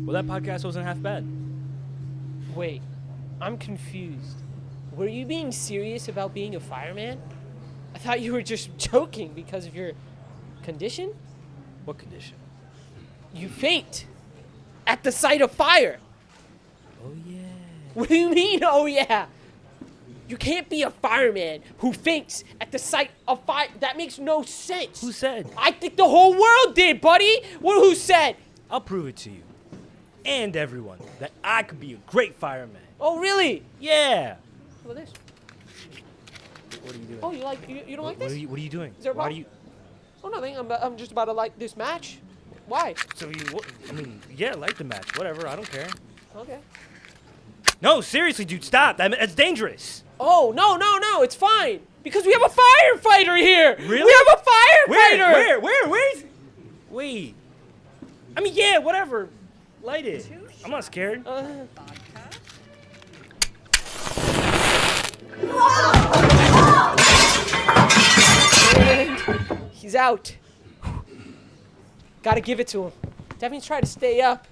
Well, that podcast wasn't half bad. Wait, I'm confused. Were you being serious about being a fireman? I thought you were just joking because of your condition. What condition? You faint at the sight of fire. Oh, yeah. What do you mean, oh yeah? You can't be a fireman who faints at the sight of fire. That makes no sense. Who said? I think the whole world did, buddy. Who said? I'll prove it to you. And everyone that I could be a great fireman. Oh, really? Yeah. Look at this. What are you doing? Oh, you don't like this? What are you doing? Is there a Why problem? Oh, nothing. I'm just about to light this match. Why? Yeah, light the match. Whatever. I don't care. Okay. No, seriously, dude, stop. That's dangerous. Oh, no, it's fine. Because we have a firefighter here. Really? We have a firefighter. Where's? Wait. I mean, yeah, whatever. Light it. I'm not scared. And he's out. Gotta give it to him. Definitely try to stay up.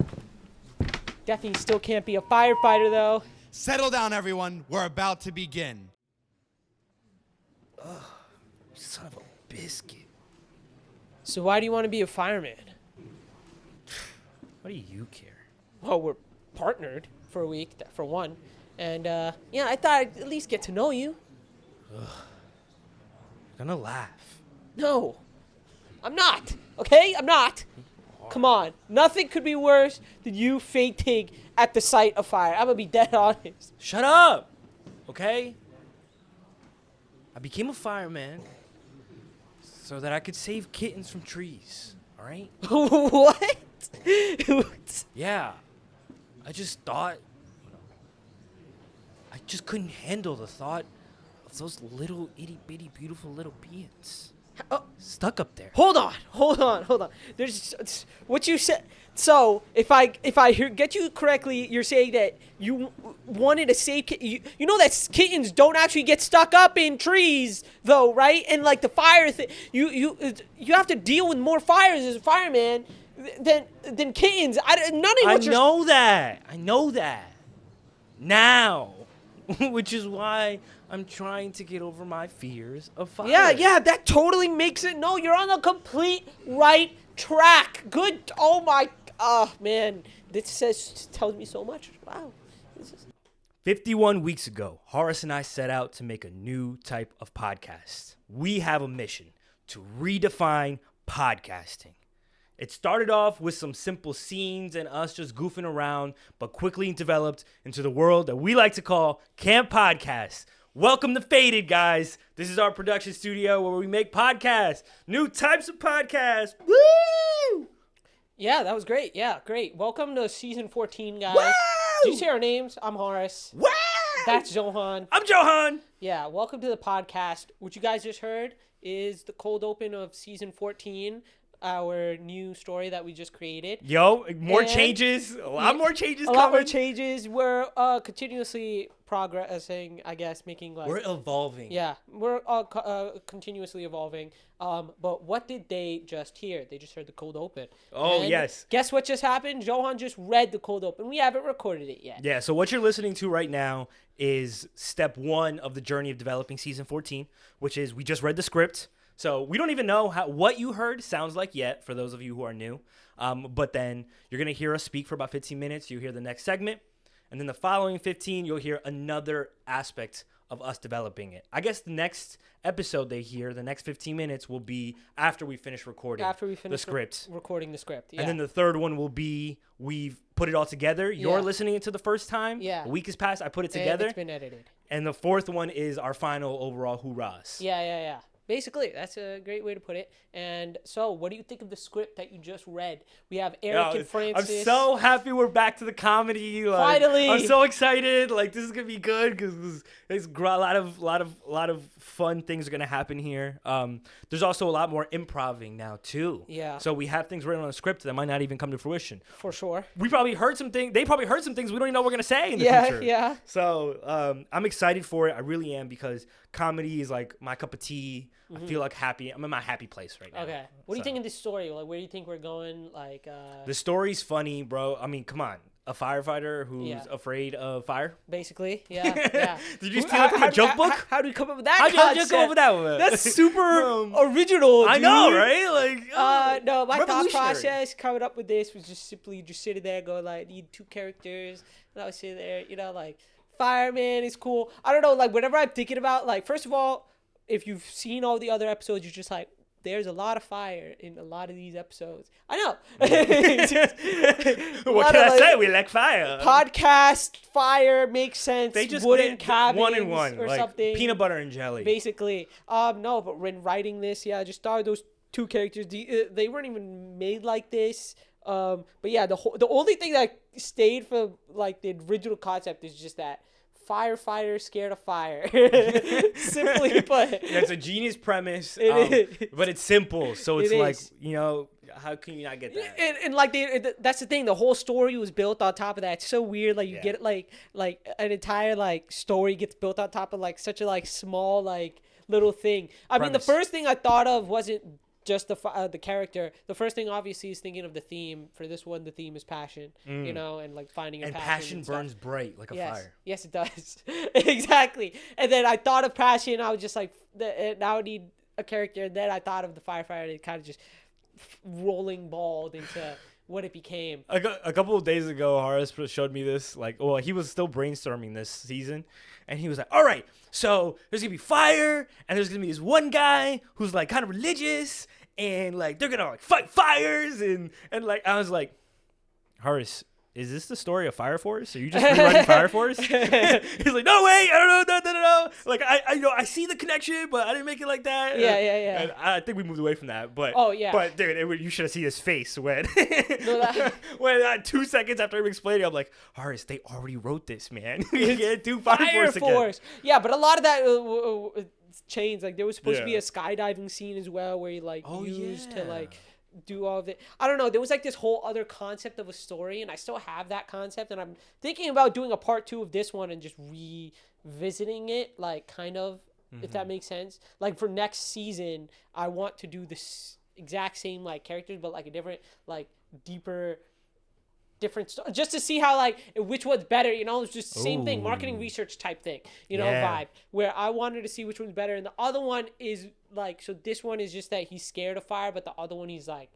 Definitely still can't be a firefighter, though. Settle down, everyone. We're about to begin. Son of a biscuit. So why do you want to be a fireman? What do you care? Well, we're partnered for a week, for one. And, yeah, I thought I'd at least get to know you. Gonna laugh. No, I'm not. Okay? I'm not. Come on. Nothing could be worse than you fainting at the sight of fire. I'm going to be dead honest. Shut up. Okay? I became a fireman so that I could save kittens from trees. All right? What? Yeah. I just thought, I just couldn't handle the thought of those little itty bitty beautiful little beings stuck up there. Hold on. There's what you said. So if I get you correctly, you're saying that you wanted to save kittens. You know that kittens don't actually get stuck up in trees, though, right? And like the fire thing, you have to deal with more fires as a fireman than kittens. I know that now, which is why I'm trying to get over my fears of fire. Yeah, that totally makes it. No, you're on the complete right track. Good. Oh my. Man, this tells me so much. Wow. 51 weeks ago, Horace and I set out to make a new type of podcast. We have a mission to redefine podcasting. It started off with some simple scenes and us just goofing around, but quickly developed into the world that we like to call Camp Podcasts. Welcome to Faded, guys. This is our production studio where we make podcasts, new types of podcasts. Woo! Yeah, that was great. Yeah, great. Welcome to season 14, guys. Woo! Did you say our names? I'm Horace. Woo! That's Johan. I'm Johan. Yeah, welcome to the podcast. What you guys just heard is the cold open of season 14, our new story that we just created. More changes. A lot more changes coming. A lot more changes. We're continuously progressing, I guess, making like... We're evolving. Yeah, we're continuously evolving. But what did they just hear? They just heard the cold open. Oh, and yes. Guess what just happened? Johan just read the cold open. We haven't recorded it yet. Yeah, so what you're listening to right now is step 1 of the journey of developing season 14, which is we just read the script. So we don't even know what you heard sounds like yet for those of you who are new. But then you're going to hear us speak for about 15 minutes. You'll hear the next segment. And then the following 15, you'll hear another aspect of us developing it. I guess the next episode they hear, the next 15 minutes, will be after we finish recording the script. Recording the script, yeah. And then the third one will be we've put it all together. You're listening to the first time. Yeah. A week has passed. I put it together. And it's been edited. And the fourth one is our final overall hoorahs. Yeah. Basically, that's a great way to put it. And so, what do you think of the script that you just read? We have Eric and Francis. I'm so happy we're back to the comedy. Finally, I'm so excited. Like, this is gonna be good because there's a lot of fun things are gonna happen here. There's also a lot more improving now too. Yeah. So we have things written on a script that might not even come to fruition. For sure. We probably heard some things. They probably heard some things we don't even know we're gonna say in the future. Yeah. So I'm excited for it. I really am because comedy is like my cup of tea. I feel like happy. I'm in my happy place right now. Okay. What do you think of this story? Like, where do you think we're going? Like, The story's funny, bro. I mean, come on. A firefighter who's Yeah. afraid of fire. basically, yeah. Did you steal it from a joke book? How do you come up with that? How'd you concept? come up with that one? That's super original. I know, dude. right? Like, No, my thought revolutionary. process coming up with this was just simply just sitting there going like, I need 2 characters, and I was sitting there, like fireman is cool. I don't know, like whenever I'm thinking about like, first of all, if you've seen all the other episodes, you're just like, there's a lot of fire in a lot of these episodes. I know. What can I say? We like fire. Podcast fire makes sense. They just wooden did cabins 1 and 1, or like something. peanut butter and jelly. Basically, no. But when writing this, I just thought of those 2 characters. They weren't even made like this. But yeah, the only thing that stayed from like the original concept is just that firefighter scared of fire. Simply put. Yeah, it's a genius premise, It is. but it's simple. So it's It like, is. how can you not get that? And like that's the thing. The whole story was built on top of that. It's so weird. Like you Yeah. get it, like an entire like story gets built on top of like such a like small like little thing. I mean, the Premise. first thing I thought of wasn't just the character. The first thing obviously is thinking of the theme. For this one, the theme is passion. And like finding your And passion. passion and stuff. burns bright like a Yes. fire. Yes, it does. Exactly. And then I thought of passion. I was just like, now I need a character. And then I thought of the firefighter. And it kind of just rolling balled into what it became. A couple of days ago, Horace showed me this. Like, well, he was still brainstorming this season, and he was like, "All right, so there's gonna be fire, and there's gonna be this one guy who's like kind of religious, and like they're gonna like fight fires, and like I was like, Horace, is this the story of Fire Force? Are you just rewriting Fire Force?" He's like, "No, wait, I don't know. Like, I see the connection, but I didn't make it like that." Yeah. And I think we moved away from that, but Oh, yeah. but dude, you should have seen his face when that- when 2 seconds after him explaining, I'm like, Horace, they already wrote this, man. We can't do Fire Force again. Yeah, but a lot of that changed. Like there was supposed to be Yeah. a skydiving scene as well, where he like used to yeah. like do all of it. I don't know. There was like this whole other concept of a story, and I still have that concept, and I'm thinking about doing a part 2 of this one and just revisiting it, like kind of, if that makes sense. Like for next season, I want to do this exact same like characters, but like a different, like deeper. Different stuff, just to see how like which one's better, it's just the same thing, marketing research type thing, Yeah. vibe, where I wanted to see which one's better. And the other one is like, so this one is just that he's scared of fire, but the other one he's like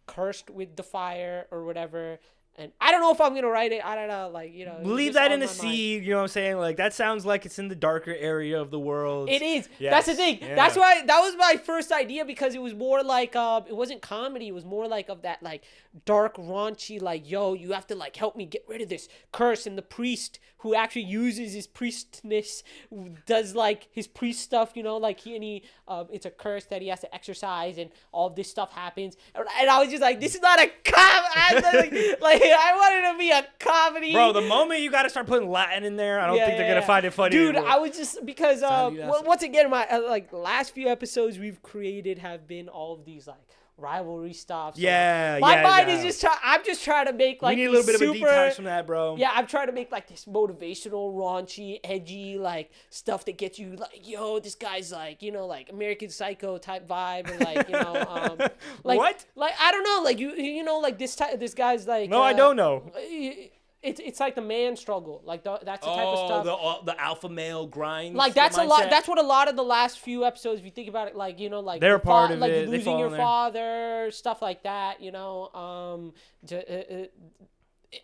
cursed with the fire or whatever. And I don't know if I'm gonna write it. I don't know, like it was Leave just that on in the my mind. seed, you know what I'm saying? Like, that sounds like it's in the darker area of the world. It is. Yes. That's the thing. Yeah. That's why that was my first idea, because it was more like it wasn't comedy. It was more like of that like dark, raunchy, like, yo, you have to like help me get rid of this curse. And the priest who actually uses his priestness does like his priest stuff, like he it's a curse that he has to exercise, and all this stuff happens. And I was just like, this is not a comedy. like I wanted to be a comedy. Bro, the moment you got to start putting Latin in there, I don't think they're going to find it funny Dude, anymore. I was just, because Sound you, that's- once again, my like last few episodes we've created have been all of these like rivalry stuff. So Yeah, my yeah, mind yeah. is just I'm just trying to make like we need a little bit these of a detox from that, bro. Yeah, I'm trying to make like this motivational, raunchy, edgy, like stuff that gets you like, yo, this guy's like, like American Psycho type vibe, or like, like What? Like I don't know, like like this guy's like. No, I don't know. It's like the man struggle, like that's the type of stuff. The alpha male grind. Like that's a lot. That's what a lot of the last few episodes, if you think about it, like like They're your part of like it. They losing fall your in there. father, stuff like that.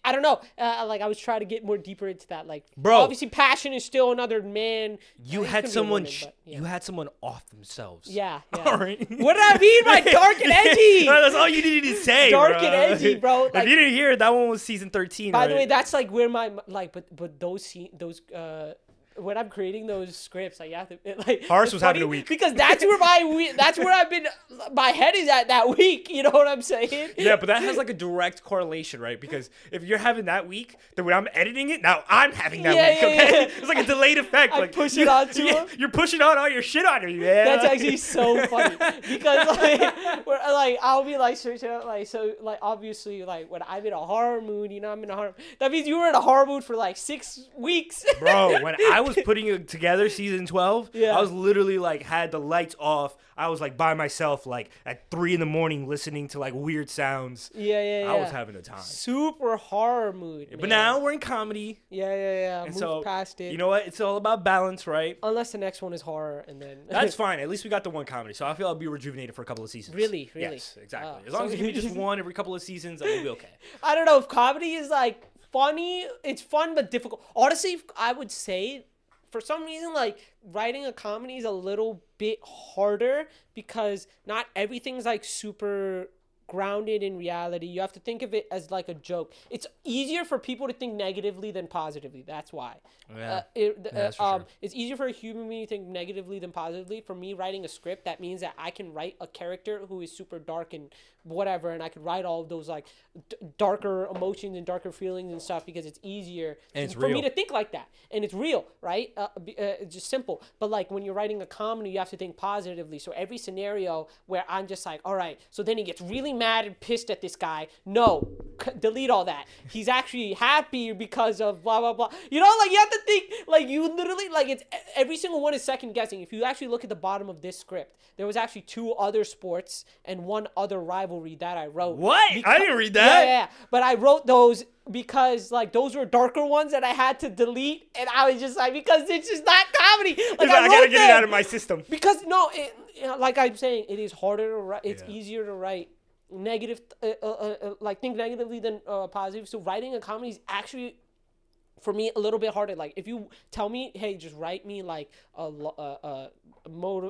I don't know. Like I was trying to get more deeper into that. Like, Bro. obviously, passion is still another man. You It had could be a someone. woman, but, yeah. You had someone off themselves. Yeah. All right. What did I mean by dark and edgy? That's all you needed to say. Dark bro. and edgy, bro. If Like, you didn't hear it, that one was season 13. by the right? way, that's like where my like, but those when I'm creating those scripts, like, you have to, like, Horace it's was having funny a week. because that's where that's where I've been. My head is at that week. You know what I'm saying? Yeah, but that has like a direct correlation, right? Because if you're having that week, then when I'm editing it, now I'm having that Yeah, week. yeah, Okay, yeah. it's like a delayed effect. I like push it onto him. You're pushing on all your shit on me, man. That's actually so funny because like I'll be like searching out like obviously like when I'm in a horror mood, I'm in a horror. That means you were in a horror mood for like 6 weeks. Bro, when I was putting it together, season 12, Yeah. I was literally like had the lights off. I was like by myself, like at 3 a.m, listening to like weird sounds. Yeah. I was having a time. super horror mood. But man. now we're in comedy, Yeah. and Move so past it. you know what? It's all about balance, right? Unless the next one is horror, and then That's fine. At least we got the one comedy, so I feel I'll be rejuvenated for a couple of seasons. Really? Yes, exactly. Wow. As long So as you give me just one every couple of seasons, I'll be okay. I don't know if comedy is like funny. It's fun but difficult. Honestly, I would say for some reason like writing a comedy is a little bit harder because not everything's like super grounded in reality. You have to think of it as like a joke. It's easier for people to think negatively than positively. That's why. Yeah. That's for sure. It's easier for a human being to think negatively than positively. For me, writing a script, that means that I can write a character who is super dark and whatever, and I could write all of those like darker emotions and darker feelings and stuff because it's easier And it's for me real. to think like that, and it's real, right? It's just simple. But like when you're writing a comedy, you have to think positively. So every scenario where I'm just like, all right, so then he gets really mad and pissed at this guy. No, delete all that. He's actually happy because of blah blah blah. You know, like you have to think like you literally like it's every single one is second guessing. If you actually look at the bottom of this script, there was actually 2 other sports and 1 other rivalry that I wrote. What? I didn't read that. Yeah. But I wrote those because like those were darker ones that I had to delete, and I was just like, because it's just not comedy. Like I gotta wrote get it them. out of my system. Because no, like I'm saying, it is harder to write. It's Yeah. easier to write negative, like think negatively than positive. So writing a comedy is actually, for me, a little bit harder. Like if you tell me, hey, just write me like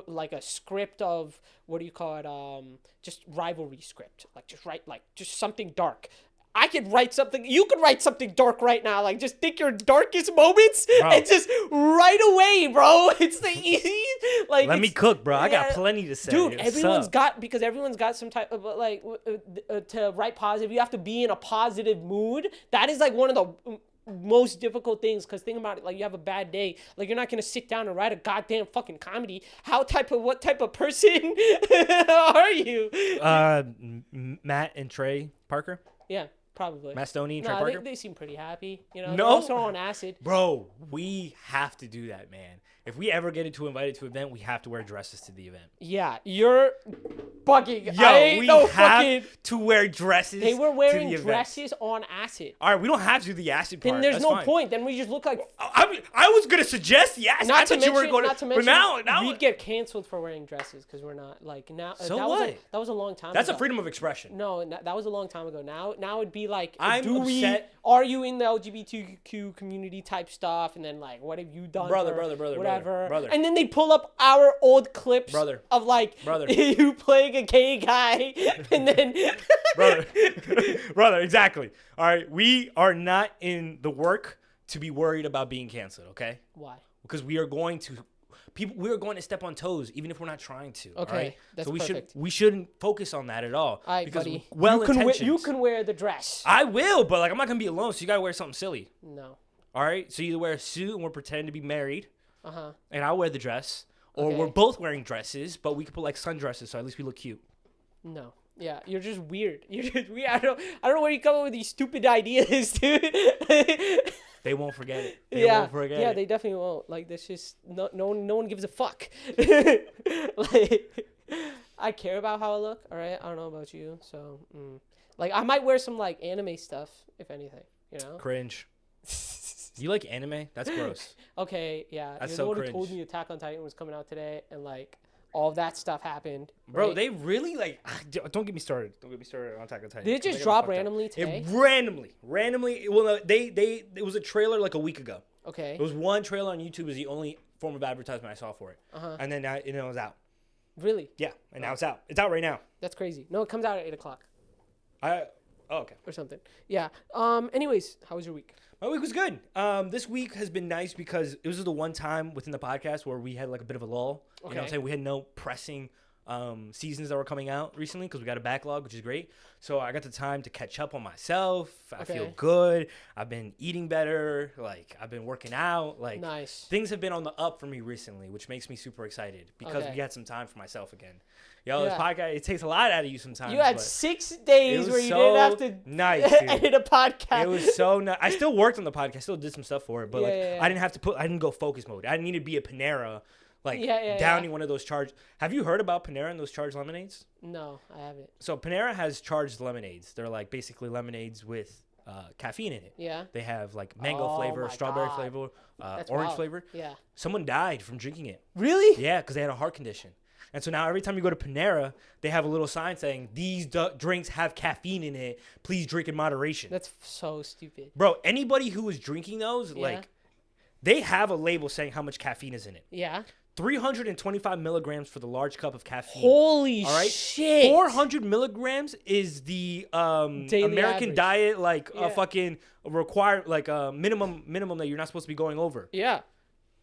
like a script of what do you call it? Just rivalry script. Like just write like just something dark. I could write something. You could write something dark right now. Like just think your darkest moments and just right away, bro. It's the easy. Like Let me cook, bro. I got plenty to say. Dude, What's everyone's up? got because everyone's got some type of like to write positive. You have to be in a positive mood. That is like one of the most difficult things because think about it, like you have a bad day, like you're not gonna sit down and write a goddamn fucking comedy. What type of person are you? Matt and Trey Parker. Yeah, probably. Matt Stoney and Trey No, Parker. they seem pretty happy. You know, No. they're also on acid. Bro, we have to do that, man. If we ever get invited to an event, we have to wear dresses to the event. Yeah, you're bugging. Yo, I ain't we no have fucking. to wear dresses. They were to wearing the event. dresses on acid. All right, we don't have to do the acid part. Then there's That's no fine. point. Then we just look like. I mean, I was gonna suggest the acid. I Not to thought you were mention, going not to mention, but now we'd get canceled for wearing dresses because we're not like now. So that what? that was a long time. that's ago. a freedom of expression. No, that was a long time ago. Now it'd be like, I'm upset. Are you in the LGBTQ community type stuff? And then like, what have you done? Brother, for brother, whatever. brother. And then they pull up our old clips, Brother. of like Brother. you playing a gay guy, and then brother, brother, exactly. All right, we are not in the work to be worried about being canceled. Okay? Why? Because we are going to. We are going to step on toes, even if we're not trying to. Okay, all right? that's so perfect. we shouldn't focus on that at all. All right, because buddy. well-intentioned. You can wear the dress. I will, but like I'm not gonna be alone, so you gotta wear something silly. No. All right, so you either wear a suit and we're pretending to be married, and I'll wear the dress, or Okay. we're both wearing dresses, but we could put like sundresses, so at least we look cute. No. Yeah, you're just weird. You're just weird. I don't know where you come up with these stupid ideas, dude. They won't forget it. They won't forget yeah, it. they definitely won't. Like, this just no one gives a fuck. Like, I care about how I look. All right, I don't know about you, so like I might wear some like anime stuff if anything. You know. Cringe. You like anime? That's gross. Okay, yeah. That's You're so the one cringe. who told me Attack on Titan was coming out today, and like all of that stuff happened. Bro, right? they really like. Don't get me started. Don't get me started on Attack on Titan. Did it 'cause I just got drop fucked up. randomly today? It randomly. Well, no, it was a trailer like a week ago. Okay. It was one trailer on YouTube. Is the only form of advertisement I saw for it. And then it was out. Really? Yeah, and now it's out. It's out right now. That's crazy. No, it comes out at 8:00 Okay. or something. Yeah. Anyways, how was your week? My week was good. This week has been nice because it was the one time within the podcast where we had like a bit of a lull. You know what I'm Okay. saying? We had no pressing seasons that were coming out recently because we got a backlog, which is great. So I got the time to catch up on myself. I feel good. I've been eating better. Like, I've been working out. Like, nice. Things have been on the up for me recently, which makes me super excited because we got some time for myself again. Yo, this podcast, it takes a lot out of you sometimes. You had 6 days where you didn't have to edit a podcast. It was so nice. I still worked on the podcast. I still did some stuff for it, but I didn't have to I didn't go focus mode. I didn't need to be a Panera, downing one of those charged. Have you heard about Panera and those charged lemonades? No, I haven't. So Panera has charged lemonades. They're like basically lemonades with caffeine in it. Yeah. They have like mango flavor, strawberry flavor, orange flavor. Yeah. Someone died from drinking it. Really? Yeah, because they had a heart condition. And so now every time you go to Panera, they have a little sign saying, these drinks have caffeine in it. Please drink in moderation. That's so stupid. Bro, anybody who is drinking those, they have a label saying how much caffeine is in it. Yeah. 325 milligrams for the large cup of caffeine. Holy shit. 400 milligrams is the American average. diet, a fucking required, minimum that you're not supposed to be going over. Yeah.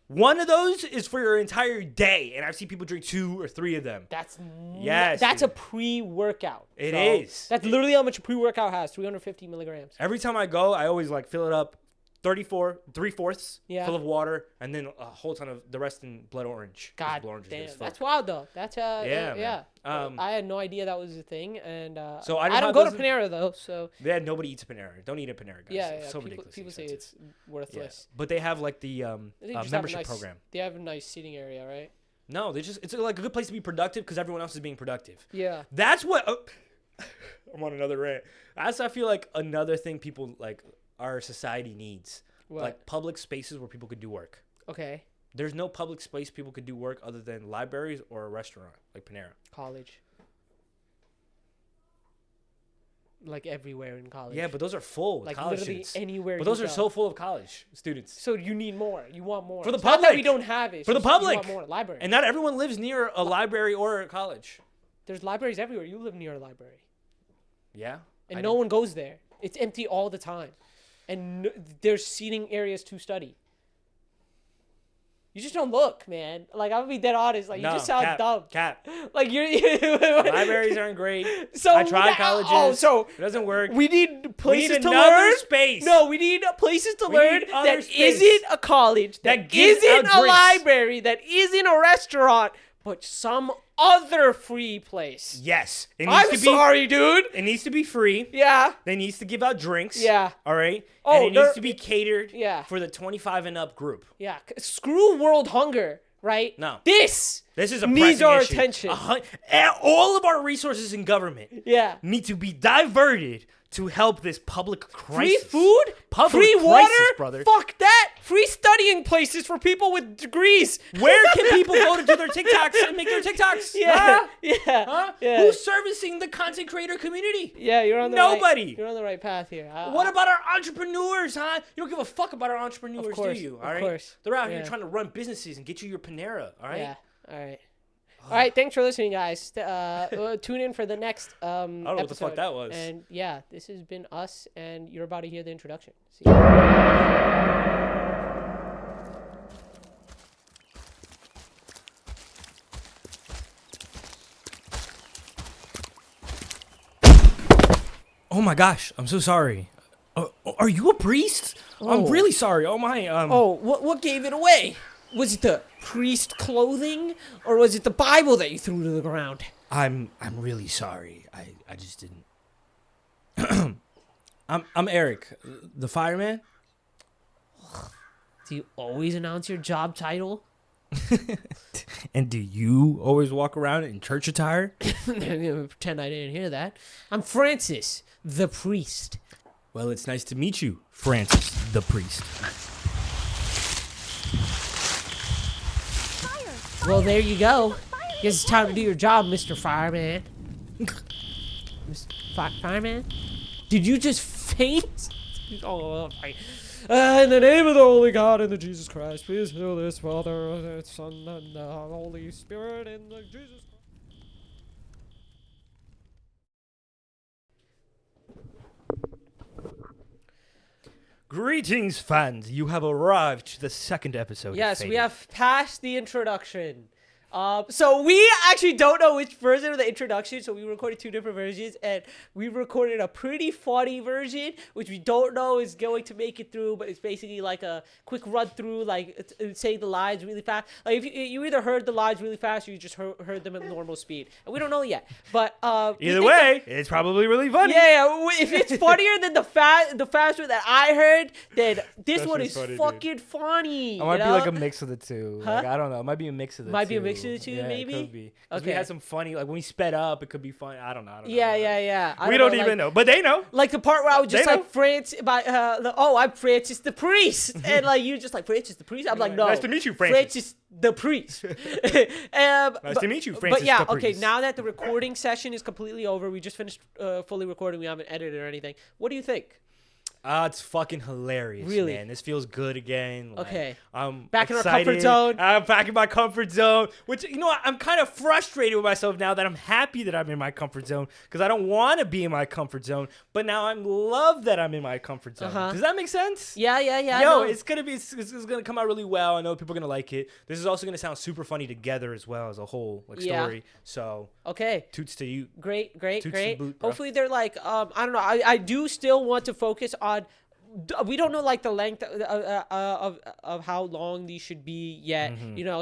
One of those is for your entire day, and I've seen people drink 2 or 3 of them. That's dude. a pre-workout. It is. That's literally how much a pre-workout has, 350 milligrams. Every time I go, I always fill it up 3/4 full of water, and then a whole ton of the rest in blood orange. God blood orange damn, that's wild though. That's yeah. I had no idea that was a thing, and so I don't go to Panera though. So nobody eats a Panera. Don't eat a Panera, guys. Yeah, it's so people, ridiculous. People say it's worthless. Yeah. But they have the membership program. They have a nice seating area, right? No, it's a good place to be productive because everyone else is being productive. Yeah. That's what. I'm on another rant. I feel like another thing people our society needs. What? Public spaces where people could do work. Okay. There's no public space people could do work other than libraries or a restaurant like Panera. College. Everywhere in college. Yeah, but those are full with college literally students. anywhere. But those are so full of college students. So you need more. You want more. For the it's not public. that we don't have it. For the public. You want more. Library. And not everyone lives near a library or a college. There's libraries everywhere. You live near a library. Yeah. And no one goes there. It's empty all the time. And there's seating areas to study. You just don't look, man. I'm gonna be dead honest. You just sound dumb. Cap. Libraries aren't great. So I tried colleges. It doesn't work. We need places to another learn. Space. No, we need places to learn that space. isn't a college, that isn't a library, that isn't a restaurant, but some other free place. Yes. Sorry, dude. It needs to be free. Yeah. They needs to give out drinks. Yeah. All right. Oh, and it needs to be catered for the 25 and up group. Yeah. Screw world hunger, right? No. This is a needs our issue. attention. All of our resources in government need to be diverted to help this public crisis. Free food? Free water? Brother. Fuck that. Free studying places for people with degrees. Where can people go to do their TikToks and make their TikToks? Yeah. Huh? Yeah. Huh? Yeah. Who's servicing the content creator community? Yeah, you're on the Nobody. You're on the right path here. What about our entrepreneurs, huh? You don't give a fuck about our entrepreneurs, course, do you? Of course. They're out here trying to run businesses and get you your Panera, all right? Yeah. All right. All right, thanks for listening, guys. Tune in for the next I don't know what the fuck that was. And yeah, this has been us, and you're about to hear the introduction. See you. Oh my gosh, I'm so sorry. Are you a priest? I'm really sorry. Oh my. What gave it away? Was it the priest clothing, or was it the Bible that you threw to the ground? I'm really sorry. I just didn't. I'm Eric, the fireman. Do you always announce your job title? And do you always walk around in church attire? I'm gonna pretend I didn't hear that. I'm Francis, the priest. Well, it's nice to meet you, Francis, the priest. Well, there you go. Guess it's time to do your job, Mr. Fireman. Mr. Fireman? Did you just faint? Oh, in the name of the Holy God and the Jesus Christ, please heal this Father, Son, and the Holy Spirit in the Jesus Christ. Greetings, fans. You have arrived to the second episode. Yes, we have passed the introduction. So we actually don't know which version of the introduction. So we recorded 2 different versions, and we recorded a pretty funny version, which we don't know is going to make it through. But it's basically like a quick run through, like saying the lines really fast. Like if you either heard the lines really fast, or you just heard them at normal speed, and we don't know yet. But either way, it's probably really funny. Yeah, if it's funnier than the fast one that I heard, then this one is funny, fucking funny. It might be like a mix of the two. Huh? Like, I don't know. It might be a mix of the two. Might be a mix of the two, yeah, maybe? It could be. 'Cause we Okay. had some funny, like when we sped up, it could be funny. I don't know. Yeah. We don't even know, but they know. Like the part where I was just They know. like I'm Francis the priest, and like you just like Francis the priest. I'm like, no, Nice to meet you, Francis. Francis the priest. Nice to meet you, Francis But yeah, the okay. priest. Now that the recording session is completely over, we just finished fully recording. We haven't edited or anything. What do you think? It's fucking hilarious, Really? man. This feels good again. Like, Okay. I'm Back in our excited. comfort zone. I'm back in my comfort zone, which, I'm kind of frustrated with myself now that I'm happy that I'm in my comfort zone because I don't want to be in my comfort zone, but now I'm love that I'm in my comfort zone. Uh-huh. Does that make sense? Yeah. I Yo, know. it's gonna come out really well. I know people are gonna like it. This is also gonna sound super funny together as well as a whole Yeah. story. So Okay. toots to you. Great. Toots the boot, bro. Hopefully they're like, I don't know. I do still want to focus on. We don't know like the length of how long these should be yet,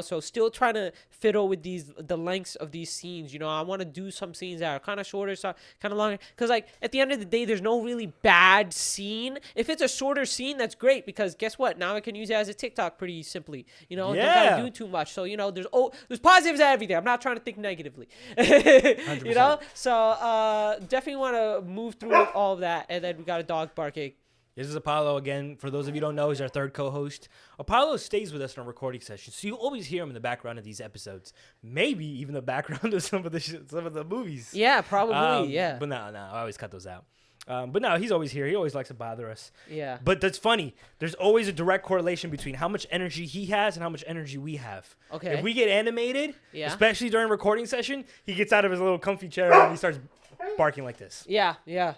so still trying to fiddle with the lengths of these scenes. I want to do some scenes that are kind of shorter, so kind of longer, because like at the end of the day there's no really bad scene. If it's a shorter scene, that's great, because guess what, now I can use it as a TikTok pretty simply. Don't gotta do too much. So there's positives at everything. I'm not trying to think negatively. 100%. So definitely want to move through all of that. And then we got a dog barking. This is Apollo again. For those of you who don't know, he's our third co-host. Apollo stays with us in our recording sessions, so you always hear him in the background of these episodes. Maybe even the background of some of the movies. Yeah, probably. Yeah. But no, I always cut those out. But no, he's always here. He always likes to bother us. Yeah. But that's funny. There's always a direct correlation between how much energy he has and how much energy we have. Okay. If we get animated, Yeah. especially during recording session, he gets out of his little comfy chair and he starts barking like this. Yeah. Yeah.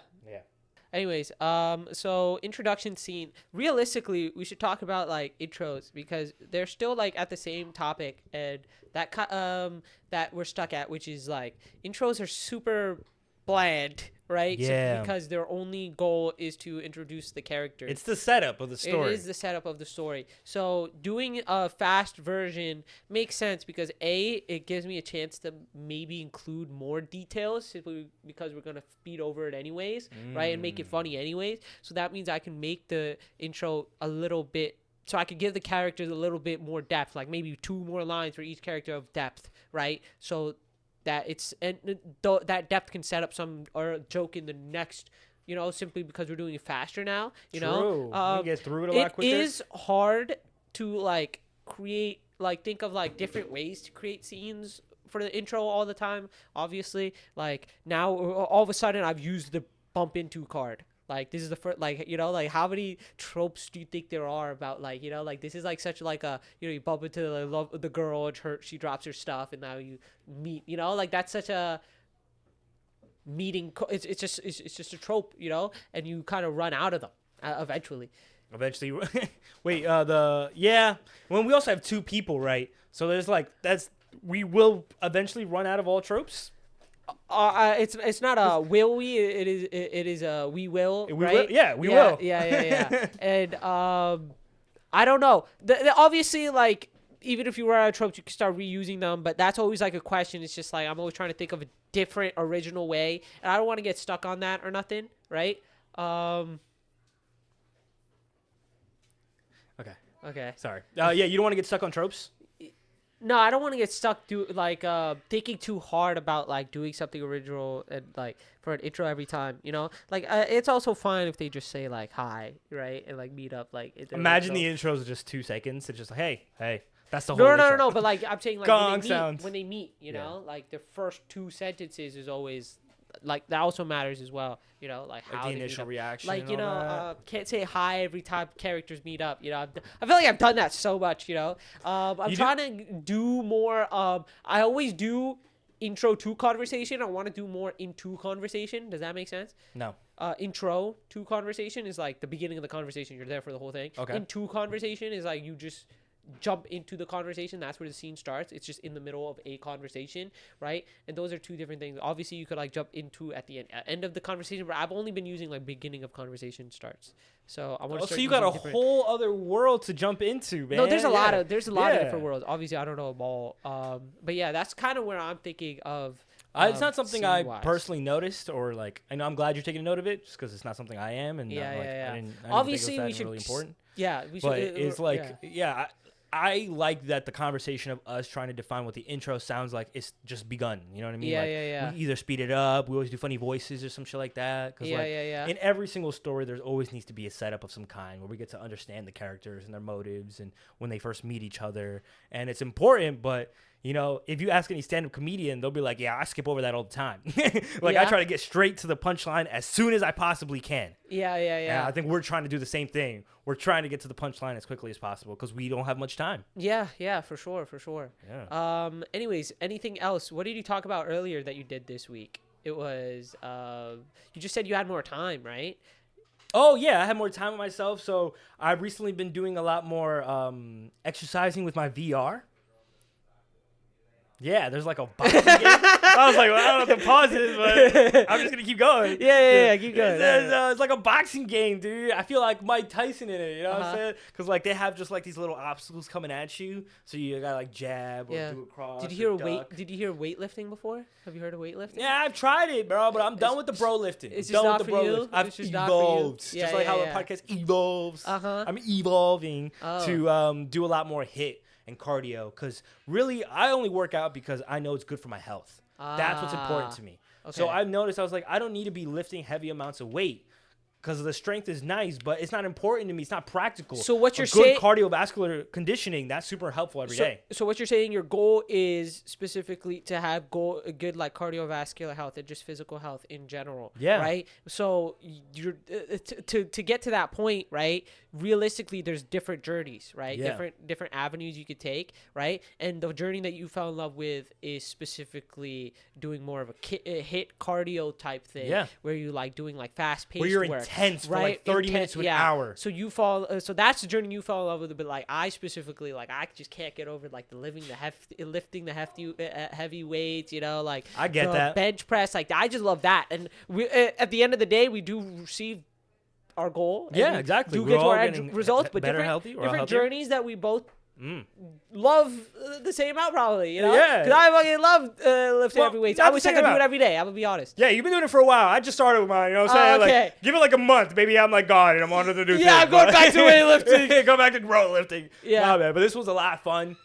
Anyways, so introduction scene. Realistically, we should talk about like intros, because they're still like at the same topic, and that we're stuck at, which is like intros are super bland, right? Yeah. Because their only goal is to introduce the characters. It's the setup of the story. It is the setup of the story. So doing a fast version makes sense because it gives me a chance to maybe include more details simply because we're gonna speed over it anyways, right, and make it funny anyways. So that means I can make the intro a little bit. So I could give the characters a little bit more depth, like maybe 2 more lines for each character of depth, right? So that that depth can set up some or a joke in the next, simply because we're doing it faster now. We can get through it a lot quicker. It is hard to like create, like think of like different ways to create scenes for the intro all the time. Obviously, like now all of a sudden I've used the bump into card. Like this is the first, like like how many tropes do you think there are about like like this is like such like a you bump into the girl and she drops her stuff and now you meet like that's such a meeting. It's just a trope, and you kind of run out of them eventually. Wait, when we also have 2 people, right? So there's we will eventually run out of all tropes. It's not a will we, it is a we will, right? We will. Yeah. And I don't know. Obviously, like even if you run out of tropes, you can start reusing them, but that's always like a question. It's just like I'm always trying to think of a different original way, and I don't want to get stuck on that or nothing, right? Okay. Sorry. You don't want to get stuck on tropes? No, I don't want to get stuck thinking too hard about like doing something original and like for an intro every time, like it's also fine if they just say like hi, right, and like meet up like. Imagine the intros are just 2 seconds. It's just like hey, that's the whole. No. But like I'm saying, like when they meet, like the first 2 sentences is always. Like that also matters as well, like how the initial reaction, like can't say hi every time characters meet up. I feel like I've done that so much. I'm trying to do more. I always do intro to conversation. I want to do more into conversation. Does that make sense? No. Intro to conversation is like the beginning of the conversation. You're there for the whole thing. Okay. Into conversation is like you just jump into the conversation. That's where the scene starts. It's just in the middle of a conversation, right? And those are two different things. Obviously, you could like jump into at the end of the conversation, but I've only been using like beginning of conversation starts. So I want to. So you got a whole other world to jump into, man. No, there's a lot of Yeah. different worlds. Obviously, I don't know them all. But yeah, that's kind of where I'm thinking of. It's not something I scene-wise. personally noticed, or like I know I'm glad you're taking note of it, just because it's not something I am, and Yeah, like, yeah. I didn't Obviously, think it we was that should really important. Yeah, we should. But it's like, I like that the conversation of us trying to define what the intro sounds like is just begun. You know what I mean? Yeah, like, yeah. We either speed it up, we always do funny voices or some shit like that. Cause Yeah. in every single story, there's always needs to be a setup of some kind where we get to understand the characters and their motives and when they first meet each other. And it's important, but you know, if you ask any stand-up comedian, they'll be like, yeah, I skip over that all the time. I try to get straight to the punchline as soon as I possibly can. Yeah. And I think we're trying to do the same thing. We're trying to get to the punchline as quickly as possible because we don't have much time. Yeah, for sure. Yeah. Anyways, anything else? What did you talk about earlier that you did this week? It was you just said you had more time, right? Oh, yeah, I have more time with myself. So I've recently been doing a lot more exercising with my VR. Yeah, there's like a boxing game. I was like, well, I don't know what the pause is, but I'm just going to keep going. Yeah, keep going. It's like a boxing game, dude. I feel like Mike Tyson in it, you know what I'm saying? Because like they have just like these little obstacles coming at you. So you got to like jab or do a cross. Did you or hear duck. Did you hear weightlifting before? Have you heard of weightlifting? Yeah, I've tried it, bro, but I'm done with the bro lifting. It's just done not with the for bro you? lift. I've It's just not for you? evolved. Yeah, Just like yeah, how yeah. the podcast evolves. Uh-huh. I'm evolving Oh. to do a lot more HIIT and cardio because really I only work out because I know it's good for my health. That's what's important to me. So Okay. I've noticed I was like, I don't need to be lifting heavy amounts of weight because the strength is nice, but it's not important to me. It's not practical. So what you're good saying- cardiovascular conditioning, that's super helpful every day. So what you're saying, your goal is specifically to have a good like cardiovascular health and just physical health in general. Yeah. Right. So you're to get to that point, right? Realistically, there's different journeys, right? Yeah. Different avenues you could take, right? And the journey that you fell in love with is specifically doing more of a HIIT cardio type thing, Yeah. where you like doing like fast paced Where you're work, intense for right? like 30 minutes to an hour. So you fall. So that's the journey you fell in love with. But like I specifically, like I just can't get over like the lifting the hefty heavy weights. You know, like I get the that. bench press. Like I just love that. And we at the end of the day, we do receive our goal. and Yeah, we exactly. Do We're get to all our getting results, but better, different healthy, or different healthier. journeys that we both love the same amount probably. You know, Yeah. because I fucking love lifting Well, heavy weights. not I to wish say I could do about- it every day. I'm gonna be honest. Yeah, you've been doing it for a while. I just started with mine, you know what I'm saying? okay. Like, give it like a month. Maybe I'm like God and I'm on to do Yeah, I'm going back to weightlifting. Go back to row lifting. Yeah. Nah, man, but this was a lot of fun.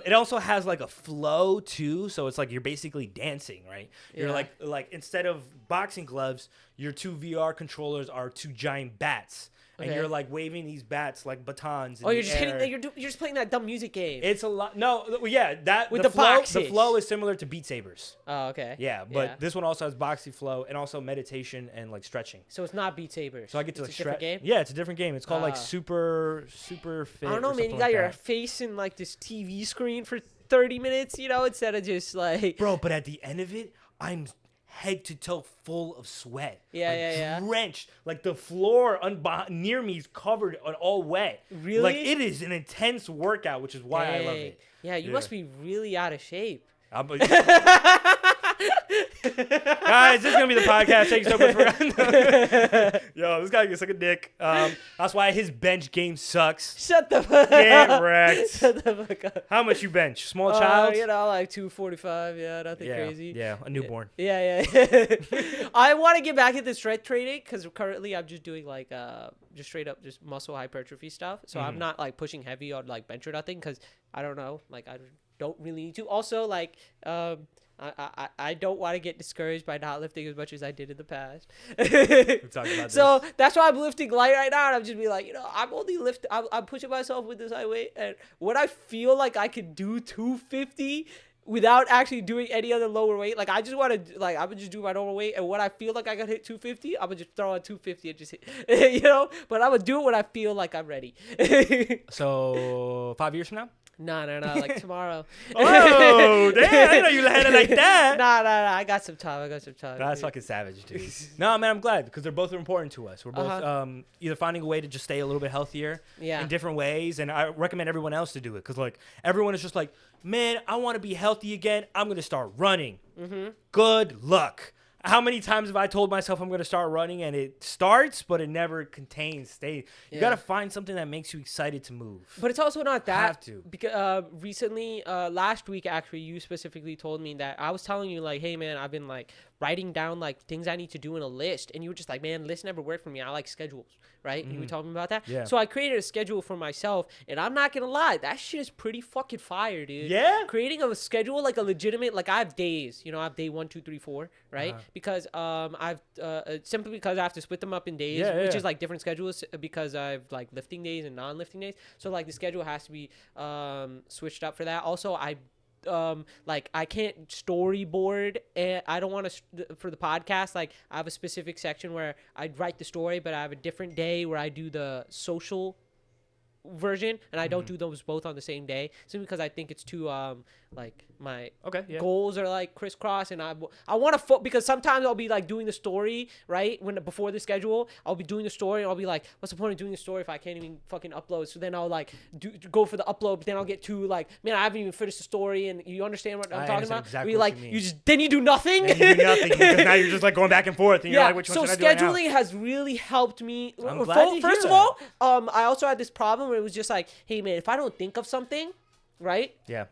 It also has like a flow too, so it's like you're basically dancing, right? You're Yeah. like instead of boxing gloves, your two VR controllers are two giant bats, and Okay. you're like waving these bats like batons. In Oh, you're the just air. hitting. You're just playing that dumb music game. It's a lot. No, yeah, that With the the flow. boxes. The flow is similar to Beat Sabers. Oh, okay. Yeah, but this one also has boxy flow and also meditation and like stretching. So it's not Beat Saber. So I get to It's like a different stretch. game. Yeah, it's a different game. It's called like Ah. super fit. I don't know, or man. You something got like your that. face in like this TV screen for 30 minutes, you know, instead of just like. Bro, but at the end of it, I'm head to toe full of sweat. Yeah, like, yeah. drenched. Like the floor near me is covered and all wet. Really? Like it is an intense workout, which is why I love Dang. it. Yeah, you must be really out of shape. Guys, this is gonna be the podcast. Thank you so much for Yo, this guy gets like a dick. That's why his bench game sucks. Shut the fuck Get up. wrecked. Shut the fuck up. How much you bench? Small child? You know, like 245. Yeah, nothing yeah, crazy. yeah, a newborn. Yeah. I want to get back into strength training because currently I'm just doing like just straight up just muscle hypertrophy stuff. So I'm not like pushing heavy on like bench or nothing because I don't know, like I don't really need to. Also, like I don't want to get discouraged by not lifting as much as I did in the past. Talked about So that's why I'm lifting light right now, and I'm just be like, you know, I'm pushing myself with this high weight, and when I feel like I can do 250 without actually doing any other lower weight, like I just want to, like I'm gonna just do my normal weight, and when I feel like I can hit 250, I'm gonna just throw on 250 and just hit, you know. But I'm gonna do it when I feel like I'm ready. So 5 years from now? No, like tomorrow. Oh, damn! I didn't know you had it like that. Nah. I got some time. That's fucking savage, dude. No, man, I'm glad because they're both important to us. We're both either finding a way to just stay a little bit healthier in different ways, and I recommend everyone else to do it because like everyone is just like, man, I want to be healthy again. I'm gonna start running. Mm-hmm. Good luck. How many times have I told myself I'm going to start running and it starts, but it never stays. You got to find something that makes you excited to move. But it's also not that. Have to. Because recently, last week, actually, you specifically told me that I was telling you, like, hey, man, I've been, like, writing down, like, things I need to do in a list. And you were just like, man, lists never work for me. I like schedules, right? And you were talking about that. Yeah. So I created a schedule for myself. And I'm not going to lie. That shit is pretty fucking fire, dude. Yeah? Creating a schedule, like a legitimate, like I have days. You know, I have day 1, 2, 3, 4, right? Because I've simply because I have to split them up in days, which is like different schedules because I've like lifting days and non-lifting days. So like the schedule has to be switched up for that. Also, I can't storyboard, and I don't want to for the podcast. Like I have a specific section where I write the story, but I have a different day where I do the social version, and I don't do those both on the same day simply because I think it's too like my goals are like crisscross, and I want to because sometimes I'll be like doing the story right before the schedule. I'll be doing the story and I'll be like, what's the point of doing the story if I can't even fucking upload? So then I'll like go for the upload, but then I'll get to like, man, I haven't even finished the story, and you understand what I'm talking about? Exactly like you do nothing. Then you do nothing because now you're just like going back and forth, and you're like, which one should I do scheduling has really helped me. I'm glad to hear First of all, I also had this problem where it was just like, hey man, if I don't think of something, right? Yeah.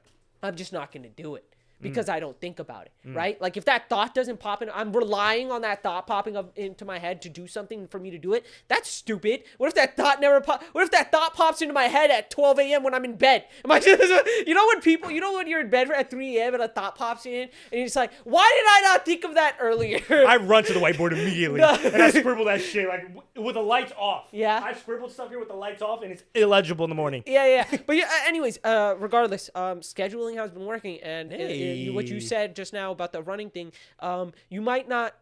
I'm just not going to do it because I don't think about it, right? Like if that thought doesn't pop in, I'm relying on that thought popping up into my head to do something for me to do it. That's stupid. What if that thought what if that thought pops into my head at 12 a.m. when I'm in bed? Am I just, when you're in bed at 3 a.m. and a thought pops in and you're just like, why did I not think of that earlier? I run to the whiteboard immediately and I scribble that shit like with the lights off. Yeah. I scribbled stuff here with the lights off and it's illegible in the morning. Yeah. But anyways, regardless, scheduling has been working, and what you said just now about the running thing, you might not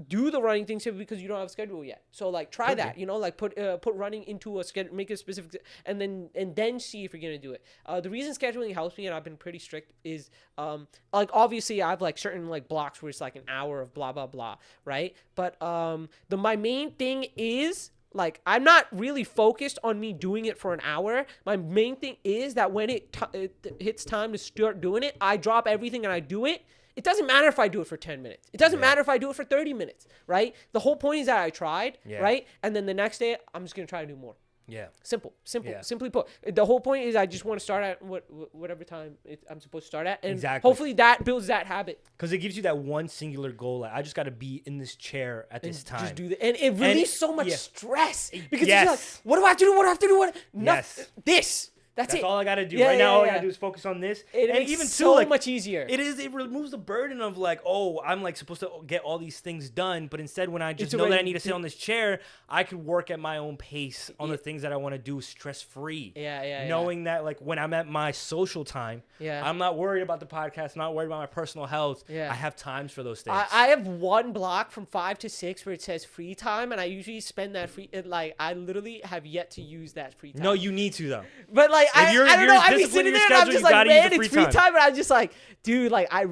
do the running thing simply because you don't have a schedule yet. So like try that, like put running into a schedule, make it specific, and then see if you're gonna do it. The reason scheduling helps me, and I've been pretty strict, is like obviously I have like certain like blocks where it's like an hour of blah blah blah, right? But my main thing is, like, I'm not really focused on me doing it for an hour. My main thing is that when it hits time to start doing it, I drop everything and I do it. It doesn't matter if I do it for 10 minutes. It doesn't matter if I do it for 30 minutes, right? The whole point is that I tried, right? And then the next day, I'm just going to try to do more. Yeah. Simple. Simply put. The whole point is I just want to start at whatever time I'm supposed to start at. And hopefully that builds that habit. Because it gives you that one singular goal. Like, I just got to be in this chair at this time. Just do that. And it relieves so much stress. Because you're like, what do I have to do? What do I have to do? This. That's it. All I got to do. Right now, all I got to do is focus on this. It makes even so much easier. It removes the burden of like, oh, I'm like supposed to get all these things done. But instead, when I just know that I need to sit on this chair, I can work at my own pace on the things that I want to do stress-free. Knowing that like when I'm at my social time, I'm not worried about the podcast, not worried about my personal health. I have times for those things. I have one block from 5 to 6 where it says free time, and I usually spend that I literally have yet to use that free time. No, you need to though. But like, I don't know. I'd be sitting there and I'm just like, man, it's free time. And I'm just like, dude, like, I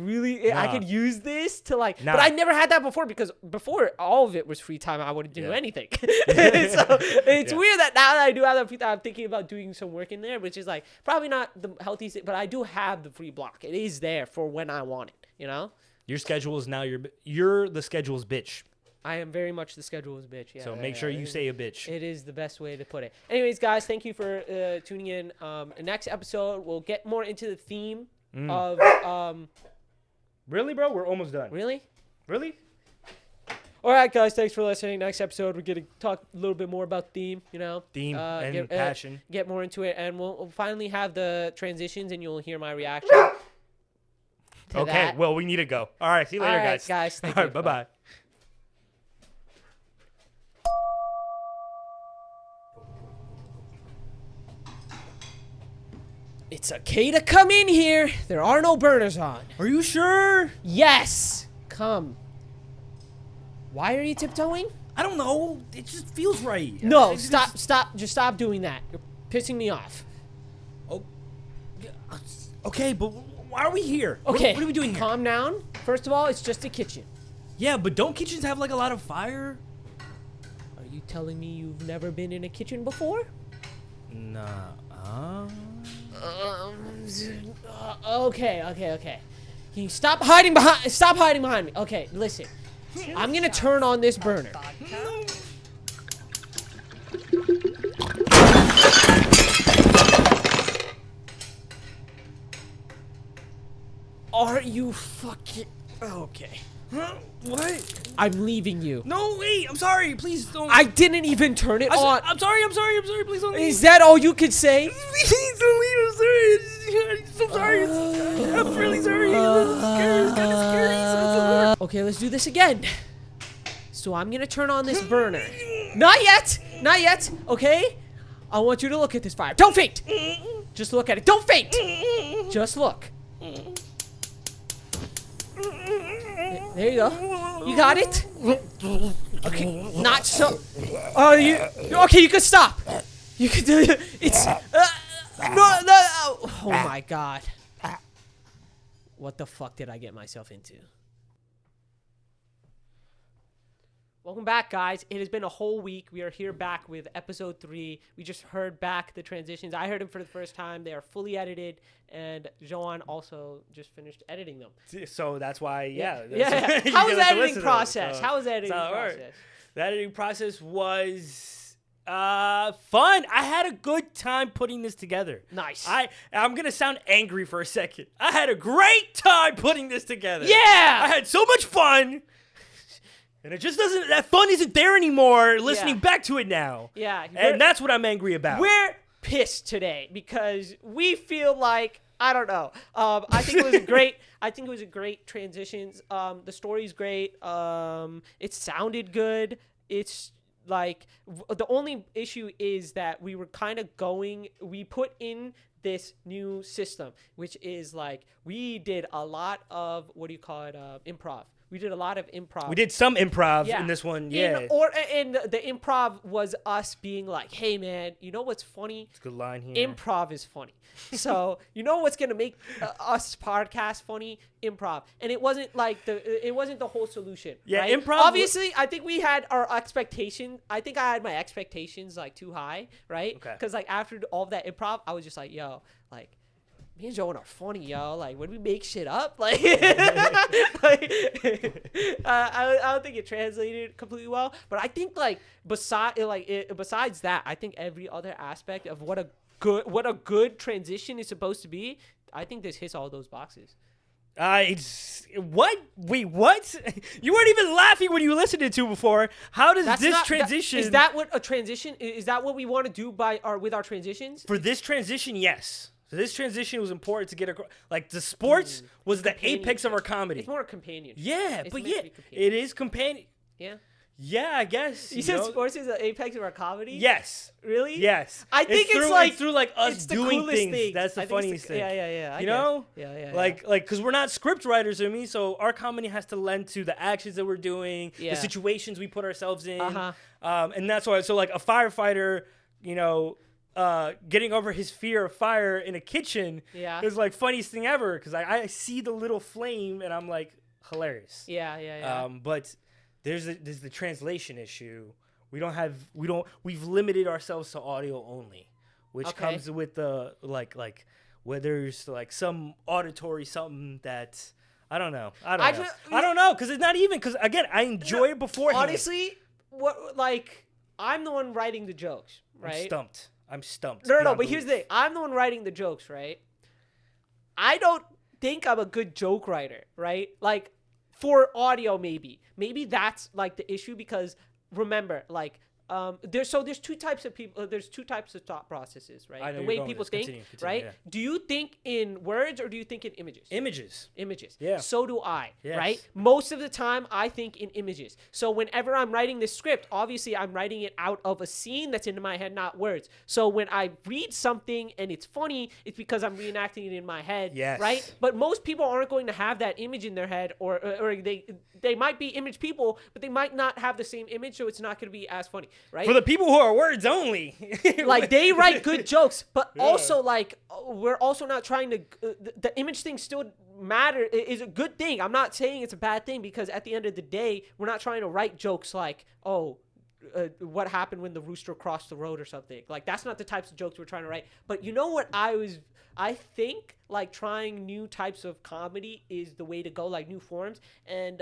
could use this to like, but I never had that before because before all of it was free time. I wouldn't do anything. So it's weird that now that I do have that free time, I'm thinking about doing some work in there, which is like probably not the healthiest, but I do have the free block. It is there for when I want it, Your schedule is now you're the schedule's bitch. I am very much the schedule's bitch. Yeah, so make sure you say a bitch. It is the best way to put it. Anyways, guys, thank you for tuning in. Next episode, we'll get more into the theme of... Really, bro? We're almost done. Really? All right, guys. Thanks for listening. Next episode, we're going to talk a little bit more about theme, Theme and passion. Get more into it, and we'll finally have the transitions, and you'll hear my reaction to that. Well, we need to go. All right, see you later, guys. Guys. Thank you. All right, bye-bye. It's okay to come in here. There are no burners on. Are you sure? Yes. Come. Why are you tiptoeing? I don't know. It just feels right. No, stop. Just stop doing that. You're pissing me off. Oh, Okay, but why are we here? Okay. What are we doing here? Calm down. First of all, it's just a kitchen. Yeah, but don't kitchens have like a lot of fire? Are you telling me you've never been in a kitchen before? Nah. Okay. Can you stop hiding behind me? Okay, listen. I'm gonna turn on this burner. Are you fucking okay? Huh? What? I'm leaving you. No, wait. I'm sorry. Please don't. I didn't even turn it on. I'm sorry. Please don't leave. Is that all you could say? Please don't leave. I'm sorry. I'm sorry. I'm really sorry. It's kind of scary. Okay, let's do this again. So I'm gonna turn on this burner. Not yet. Okay? I want you to look at this fire. Don't faint. Just look at it. Don't faint. Just look. There you go. You got it? Okay, not so. Okay, you can stop. You can do it. It's. No. Oh my god. What the fuck did I get myself into? Welcome back, guys. It has been a whole week. We are here back with episode 3. We just heard back the transitions. I heard them for the first time. They are fully edited, and Joan also just finished editing them. So that's why, yeah. Yeah. How was the editing process? How was the editing process? The editing process was fun. I had a good time putting this together. Nice. I'm going to sound angry for a second. I had a great time putting this together. Yeah. I had so much fun. And it just doesn't, that fun isn't there anymore listening back to it now. Yeah. And that's what I'm angry about. We're pissed today because we feel like, I don't know. I think it was great. I think it was a great transitions. The story's great. It sounded good. It's like, the only issue is that we were kind of we put in this new system, which is like, we did a lot of, improv. We did a lot of improv. We did some improv in this one, yeah. And the improv was us being like, hey, man, you know what's funny? It's a good line here. Improv is funny. So, you know what's going to make us podcast funny? Improv. And it wasn't like the whole solution. Yeah, right? improv. Obviously, I think we had our expectations. I think I had my expectations like too high, right? Okay. Because like after all of that improv, I was just like, yo, like, me and Joan are funny, yo. Like, when we make shit up, like, I don't think it translated completely well. But I think, like, besides that, I think every other aspect of what a good transition is supposed to be, I think this hits all those boxes. What? Wait, what? You weren't even laughing when you listened to it before. How does this transition? Is that what a transition? Is that what we want to do with our transitions? For this transition, yes. So this transition was important to get across. Like, the sports was the apex of our comedy. It's more companionship. Yeah, but yeah, it is companion. Yeah. Yeah, I guess. You said sports is the apex of our comedy? Yes. Really? Yes. I think it's through like us doing things. Thing. That's the funniest thing. Yeah. You know? Yeah. Like, because we're not script writers, I mean, so our comedy has to lend to the actions that we're doing, the situations we put ourselves in. And that's why, so like a firefighter, you know, getting over his fear of fire in a kitchen is like funniest thing ever, because I see the little flame and I'm like, hilarious. Yeah. But there's the translation issue. We've limited ourselves to audio only, which comes with the like where there's like some auditory something that I don't know, because it's not even, because again, I enjoy it beforehand. Honestly, I'm the one writing the jokes, right? I'm stumped. No, but here's the thing. I'm the one writing the jokes, right? I don't think I'm a good joke writer, right? Like, for audio, maybe. Maybe that's, like, the issue, because, remember, like, there's two types of people. There's two types of thought processes, right? The way people think, continue, right? Yeah. Do you think in words or do you think in images? Images. Yeah. So do I, yes. right? Most of the time, I think in images. So whenever I'm writing this script, obviously I'm writing it out of a scene that's in my head, not words. So when I read something and it's funny, it's because I'm reenacting it in my head, yes. right? But most people aren't going to have that image in their head, or they might be image people, but they might not have the same image, so it's not going to be as funny. right? For the people who are words only. Like they write good jokes, but also like we're also not trying to the image thing still is a good thing. I'm not saying it's a bad thing, because at the end of the day, we're not trying to write jokes like, what happened when the rooster crossed the road or something. Like that's not the types of jokes we're trying to write. But you know what, I think like trying new types of comedy is the way to go, like new forms, and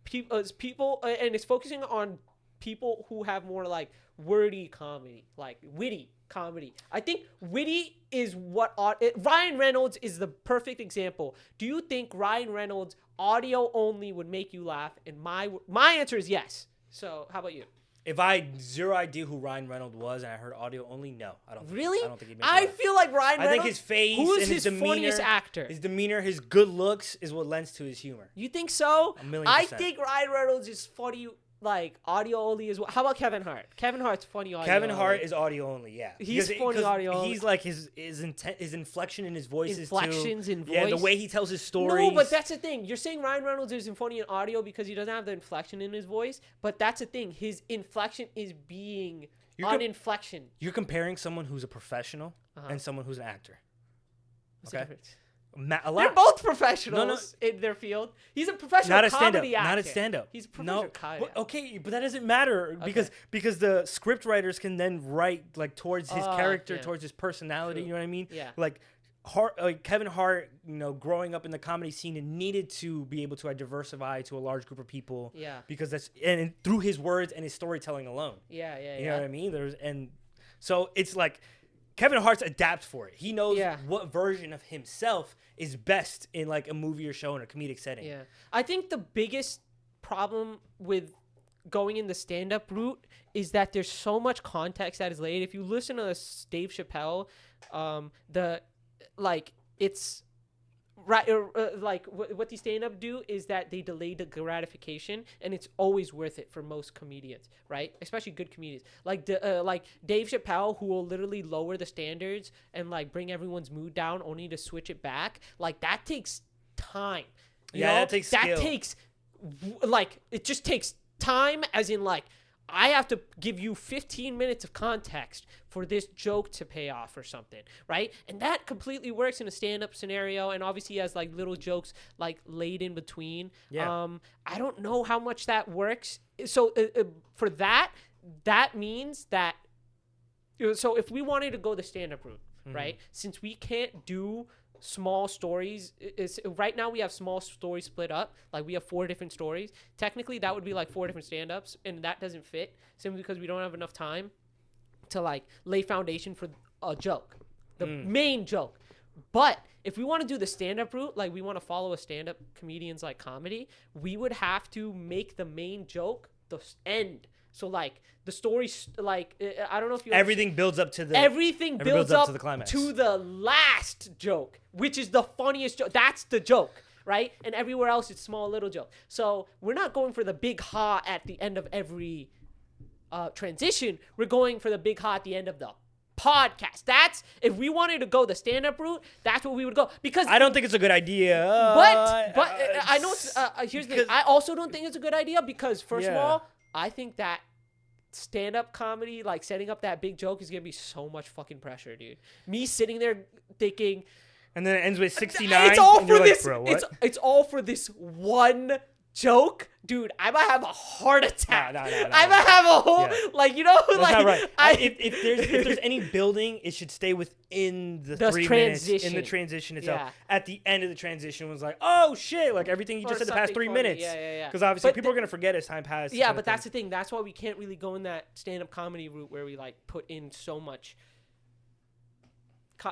people and it's focusing on people who have more like wordy comedy, like witty comedy. I think witty is what Ryan Reynolds is the perfect example. Do you think Ryan Reynolds audio only would make you laugh? And my answer is yes. So how about you? If I had zero idea who Ryan Reynolds was and I heard audio only, no, I don't. Really? I don't think he'd make me I laugh. feel like Ryan Reynolds. I think his face, who is and his demeanor, funniest actor? his demeanor, his good looks is what lends to his humor. You think so? 1,000,000%. I think Ryan Reynolds is funny, like audio only as well. How about Kevin Hart? Kevin Hart's funny audio. Kevin only. Hart is audio only, yeah. He's funny audio only. He's like his inflection in his voice Inflections is too, in voice. Yeah, the way he tells his stories. No, but that's the thing. You're saying Ryan Reynolds isn't funny in audio because he doesn't have the inflection in his voice, but that's the thing. His inflection is being on inflection. You're comparing someone who's a professional and someone who's an actor. What's the difference? A lot. They're both professionals in their field. He's a professional comedy actor. Not a stand-up. He's a professional comedy actor. Okay, but that doesn't matter because the script writers can then write like towards his character, towards his personality. True. You know what I mean? Yeah. Like Kevin Hart, growing up in the comedy scene, and needed to be able to diversify to a large group of people. Yeah. Because that's and through his words and his storytelling alone. Yeah. You know what I mean? So it's like Kevin Hart's adapt for it. He knows what version of himself is best in like a movie or show in a comedic setting. Yeah. I think the biggest problem with going in the stand-up route is that there's so much context that is laid. If you listen to Dave Chappelle, it's right. What these stand-up do is that they delay the gratification, and it's always worth it for most comedians, right? Especially good comedians, like Dave Chappelle, who will literally lower the standards and like bring everyone's mood down, only to switch it back. Like that takes time. That takes skill. That takes it just takes time, as in like I have to give you 15 minutes of context for this joke to pay off or something, right? And that completely works in a stand-up scenario, and obviously he has like little jokes like laid in between. Yeah. I don't know how much that works. So for that means that so if we wanted to go the stand-up route, right? Since we can't do small stories, right now we have small stories split up, like we have 4 different stories. Technically that would be like 4 different stand-ups, and that doesn't fit simply because we don't have enough time to like lay foundation for a joke, the main joke. But if we want to do the stand-up route, like we want to follow a stand-up comedian's like comedy, we would have to make the main joke the end. So like the story, like I don't know if you everything builds up to the everything builds up to the climax, to the last joke, which is the funniest joke. That's the joke, right? And everywhere else it's small little joke. So we're not going for the big ha at the end of every transition. We're going for the big ha at the end of the podcast. That's if we wanted to go the stand-up route, that's what we would go. Because I don't think it's a good idea. But I know here's the thing. I also don't think it's a good idea because first of all, I think that stand-up comedy, like setting up that big joke, is gonna be so much fucking pressure, dude. Me sitting there thinking, and then it ends with 69. It's all and for you're this. Like, bro, what? It's all for this one joke, dude. I might have a heart attack. No, I might have a whole That's like not right. If there's any building, it should stay within the 3 minutes in the transition itself. Yeah. At the end of the transition was like, oh shit, like everything you just said the past 3 minutes. Yeah. Because obviously people are gonna forget as time passes. Yeah, but that's the thing. That's why we can't really go in that stand-up comedy route where we like put in so much.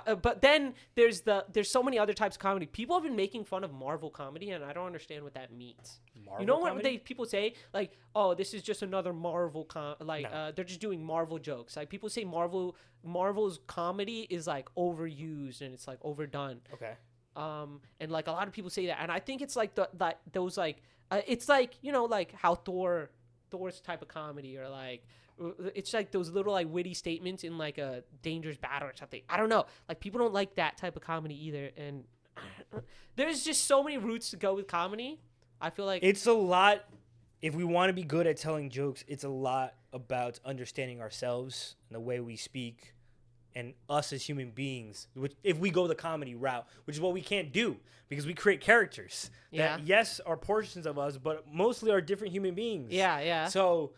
But then there's so many other types of comedy. People have been making fun of Marvel comedy, and I don't understand what that means. You know what people say? Like, oh, this is just another Marvel they're just doing Marvel jokes. Like people say Marvel's comedy is like overused and it's like overdone. Okay. And like a lot of people say that, and I think it's like those like it's like, you know, like how Thor's type of comedy, or like it's like those little like witty statements in like a dangerous battle or something. I don't know. Like people don't like that type of comedy either, and there's just so many routes to go with comedy. I feel like it's a lot if we want to be good at telling jokes, it's a lot about understanding ourselves and the way we speak and us as human beings. Which, if we go the comedy route, which is what we can't do because we create characters that, yes, are portions of us, but mostly are different human beings. Yeah, yeah. So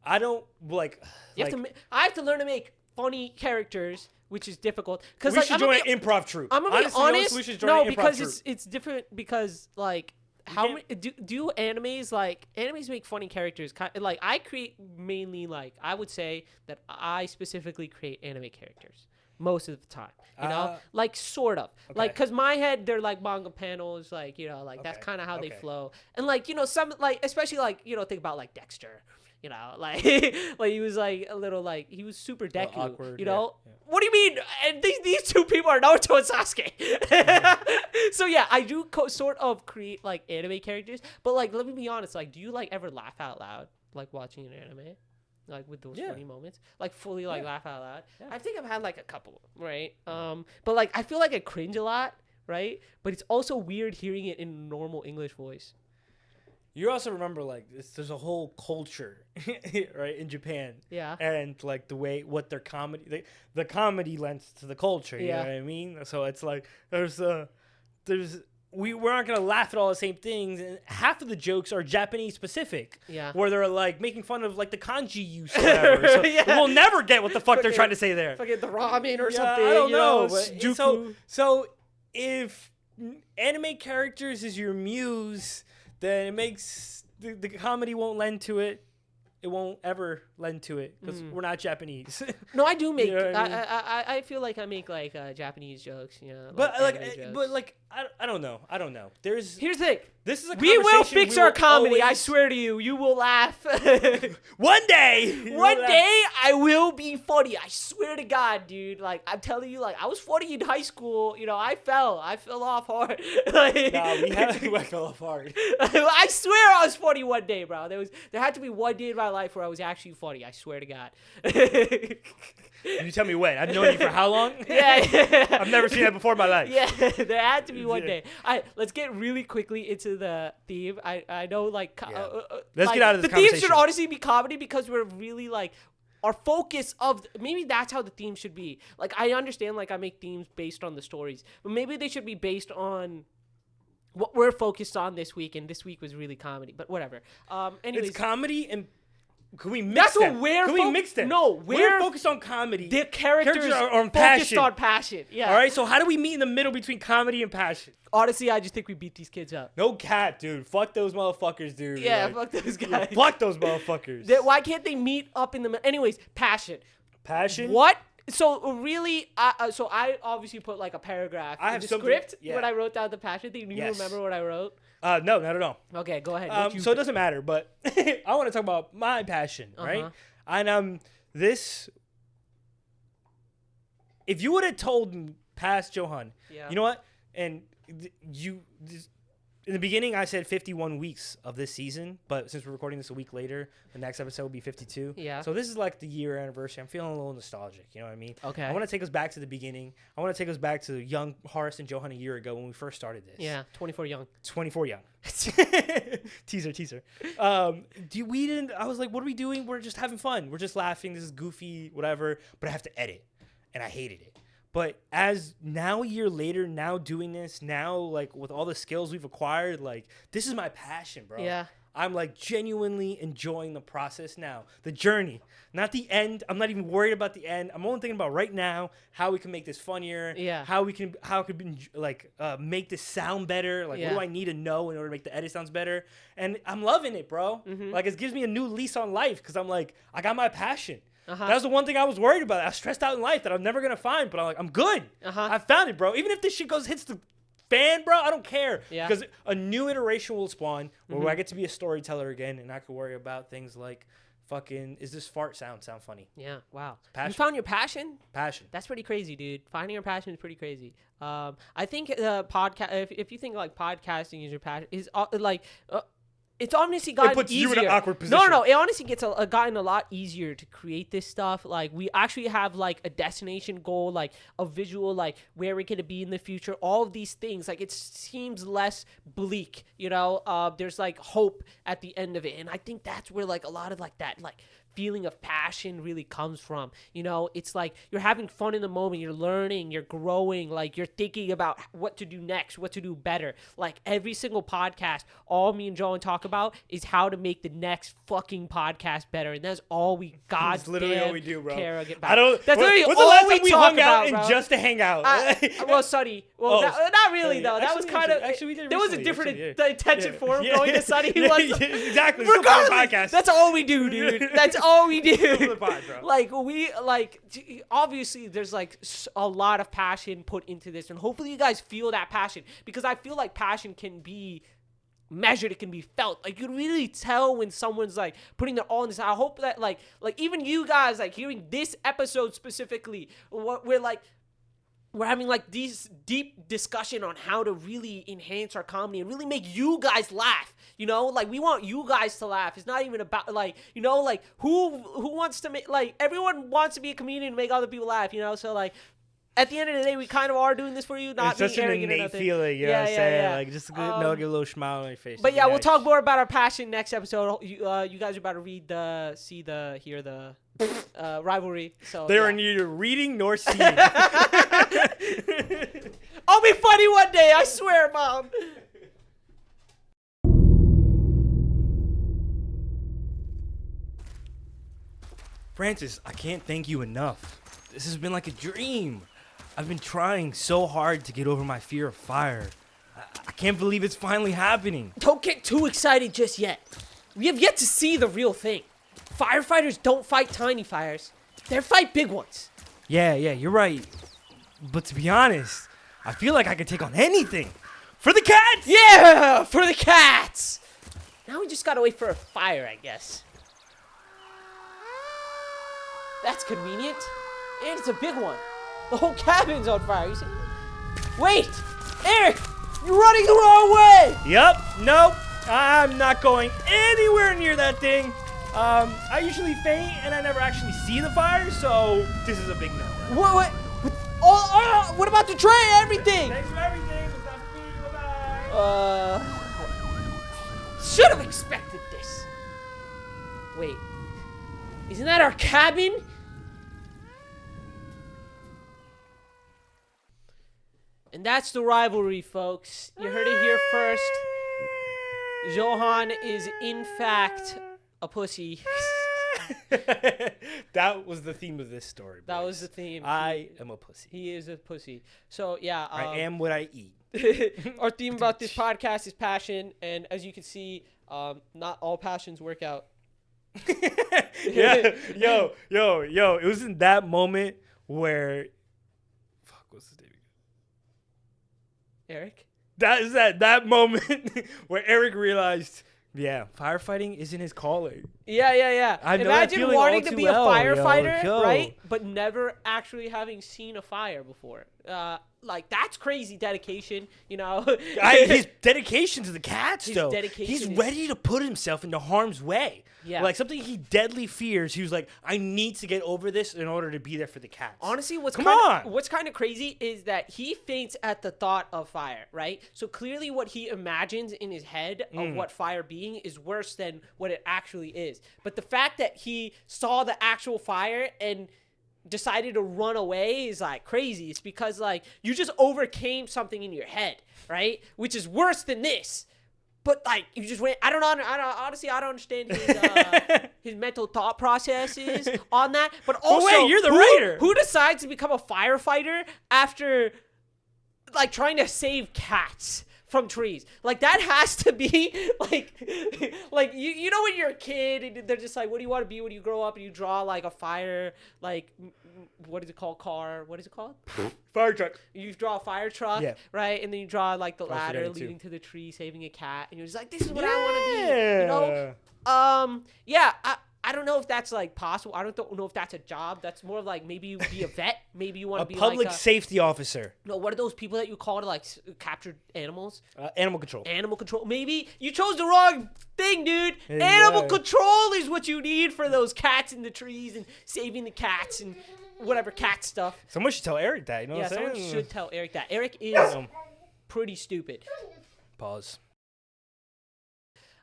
I don't like. I have to learn to make funny characters, which is difficult. Because we should join an improv troupe. I'm gonna be honest. We should join an improv troupe. It's different because like. How many do animes make funny characters? Like I create mainly like I would say that I specifically create anime characters most of the time. You know, like sort of like because my head they're like manga panels, like you know, like that's kind of how they flow. And like you know some like especially like you know think about like Dexter. You know, like like he was like a little like he was super Deku. Awkward, you know. Yeah. What do you mean? And these two people are Naruto and Sasuke. So yeah, I do sort of create like anime characters, but like let me be honest, like do you like ever laugh out loud like watching an anime? Like with those funny moments, like fully like laugh out loud. Yeah. I think I've had like a couple, right? But like I feel like I cringe a lot, right? But it's also weird hearing it in normal English voice. You also remember, like, there's a whole culture, right, in Japan. Yeah. And, like, the way, what their comedy, the comedy lends to the culture, you know what I mean? So it's like, we're not going to laugh at all the same things. And half of the jokes are Japanese specific. Yeah. Where they're, like, making fun of, like, the kanji use or whatever. So we'll never get what the fuck they're trying to say there. Fucking the ramen or something. I don't know. So if anime characters is your muse, then it makes the comedy won't lend to it. It won't ever lend to it because we're not Japanese. No, I do make. You know I feel like I make like Japanese jokes. You know, but I don't know. Here's the thing. This is a we will fix our comedy. I swear to you, you will laugh. One day. One day I will be funny. I swear to God, dude. Like I'm telling you, like I was funny in high school. You know, I fell off hard. I fell off hard. I swear I was funny one day, bro. There had to be one day in my life where I was actually funny. I swear to God. You tell me when. I've known you for how long? Yeah. I've never seen that before in my life. Yeah, there had to be one day. All right, let's get really quickly into the theme. I know, like... let's get out of this conversation. The theme should honestly be comedy because we're really, like... Our focus of... Maybe that's how the theme should be. Like, I understand, like, I make themes based on the stories. But maybe they should be based on... what we're focused on this week, and this week was really comedy. But whatever. Anyways, it's comedy and... Can we mix them? Can we mix them? No, we're focused on comedy. The characters are on focused on passion. Yeah. All right, so how do we meet in the middle between comedy and passion? Honestly, I just think we beat these kids up. No cap, dude. Fuck those motherfuckers, dude. Yeah, fuck those guys. Fuck those motherfuckers. Why can't they meet up in the middle? Anyways, passion. Passion? What? So really, so I obviously put like a paragraph in the script when I wrote down the passion thing. Do you remember what I wrote? No, not at all. Okay, go ahead. So it doesn't matter, but I want to talk about my passion, right? And this, if you would have told past Johan, you know what? And in the beginning, I said 51 weeks of this season, but since we're recording this a week later, the next episode will be 52. Yeah. So this is like the year anniversary. I'm feeling a little nostalgic. You know what I mean? Okay. I want to take us back to the beginning. I want to take us back to young Horace and Johan a year ago when we first started this. Yeah, 24 young. 24 young. teaser. I was like, what are we doing? We're just having fun. We're just laughing. This is goofy, whatever. But I have to edit, and I hated it. But as now a year later, now doing this, now like with all the skills we've acquired, like this is my passion, bro. Yeah. I'm like genuinely enjoying the process now, the journey, not the end. I'm not even worried about the end. I'm only thinking about right now how we can make this funnier. Yeah. How could like make this sound better. Like what do I need to know in order to make the edit sounds better? And I'm loving it, bro. Mm-hmm. Like it gives me a new lease on life because I'm like I got my passion. That was the one thing I was worried about. I was stressed out in life that I'm never going to find, but I'm like, I'm good. I found it, bro. Even if this shit hits the fan, bro, I don't care. Yeah. Because a new iteration will spawn where I get to be a storyteller again, and I can worry about things like fucking, is this fart sound funny? Yeah, wow. Passion. You found your passion? Passion. That's pretty crazy, dude. Finding your passion is pretty crazy. I think podcast. If you think like podcasting is your passion, is it's honestly gotten puts easier. you in an awkward No, position. it honestly gets gotten a lot easier to create this stuff. Like, we actually have, like, a destination goal, like, a visual, like, where we're going to be in the future. All of these things, like, it seems less bleak, you know? There's, like, hope at the end of it. And I think that's where, like, a lot of, like, that, like, feeling of passion really comes from. You know, it's like you're having fun in the moment, you're learning, you're growing, like you're thinking about what to do next, what to do better. Like every single podcast, all me and Joan talk about is how to make the next fucking podcast better, and that's all we That's literally all we do, bro. care about. I don't. That's literally what's the all last we time we talk hung about, out and bro. just to hang out? Well, Sonny. Well, Oh, not really though. That was actually, kind of. actually, we did There was a recently, different actually, yeah. intention Yeah. for him Yeah. going to Sonny. Yeah, was yeah, exactly. It's still part of the regardless. podcast. That's all we do, dude. That's all we do. Still the pod, bro. Like we obviously there's like a lot of passion put into this, and hopefully you guys feel that passion, because I feel like passion can be measured, it can be felt. Like you can really tell when someone's like putting their all in this. I hope that like even you guys like hearing this episode specifically, we're having like these deep discussion on how to really enhance our comedy and really make you guys laugh. You know, like we want you guys to laugh. It's not even about like, you know, like who wants to make, like everyone wants to be a comedian and make other people laugh, you know? So like at the end of the day, we kind of are doing this for you, not it's such being an arrogant or innate nothing. feeling, you know what I'm saying? Like just get a little smile on your face. But yeah, we'll talk more about our passion next episode. You guys are about to hear the rivalry. So They are yeah. neither reading nor seeing. I'll be funny one day, I swear, Mom. Francis, I can't thank you enough. This has been like a dream. I've been trying so hard to get over my fear of fire. I can't believe it's finally happening. Don't get too excited just yet. We have yet to see the real thing. Firefighters don't fight tiny fires. They fight big ones. Yeah, you're right. But to be honest, I feel like I could take on anything. For the cats! Yeah, for the cats. Now we just gotta wait for a fire, I guess. That's convenient. And it's a big one. The whole cabin's on fire, you see? Wait! Eric! You're running the wrong way! Yup, nope. I'm not going anywhere near that thing. I usually faint and I never actually see the fire, so this is a big no. What? Oh, what about the tray and everything? Thanks for everything. It's not for me. Bye-bye. Should have expected this. Wait. Isn't that our cabin? And that's the rivalry, folks. You heard it here first. Johan is, in fact, a pussy. That was the theme of this story. That boys. was the theme. I am a pussy. He is a pussy. So, yeah. I am what I eat. Our theme about this podcast is passion. And as you can see, not all passions work out. Yeah. Yo. It was in that moment where... Fuck, what's his name again? Eric? That is that moment where Eric realized, yeah, firefighting isn't his calling. Yeah. I know that Imagine feeling wanting all to too be a well, firefighter, yo. right? But never actually having seen a fire before. Like, that's crazy dedication, you know? His dedication to the cats, His though. dedication He's is- ready to put himself into harm's way. Yeah. Like, something he deadly fears. He was like, I need to get over this in order to be there for the cats. Honestly, what's Come kind of crazy is that he faints at the thought of fire, right? So clearly what he imagines in his head of what fire being is worse than what it actually is. But the fact that he saw the actual fire and decided to run away is like crazy. It's because like you just overcame something in your head, right? Which is worse than this. But like you just went. Honestly, I don't understand his mental thought processes on that. But also, wait, you're the writer. Who decides to become a firefighter after like trying to save cats from trees? Like that has to be like you know when you're a kid and they're just like, what do you want to be when you grow up? And you draw like a fire, like what is it called? Car? What is it called? Fire truck. You draw a fire truck, Yeah. right? And then you draw like the was ladder forgetting, too. leading to the tree, saving a cat, and you're just like, this is what I want to be, you know? I I don't know if that's like possible. I don't know if that's a job. That's more of like maybe you be a vet. Maybe you want A to be public like safety officer. no. What are those people that you call to like capture animals? Animal control. Animal control. Maybe you chose the wrong thing, dude. Hey, Animal yeah. control is what you need for those cats in the trees and saving the cats and whatever cat stuff. Someone should tell Eric that. You know Yeah, what I'm saying? someone should tell Eric that. Eric is pretty stupid. Pause.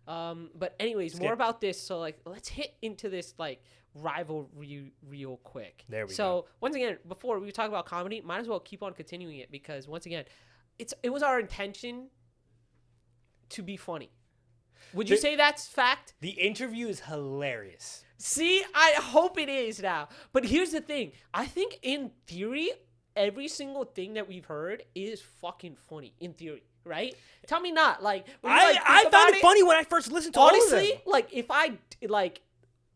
But anyways, more about this. So like, let's hit into this like rivalry real quick. There we So once again, before we talk about comedy, might as well keep on continuing it because once again, it was our intention to be funny. Would you say that's fact? The interview is hilarious. See, I hope it is now. But here's the thing. I think in theory, every single thing that we've heard is fucking funny in theory, right? Tell me not. Like, when you, like, I think found about it funny when I first listened to honestly, all of them. like if I like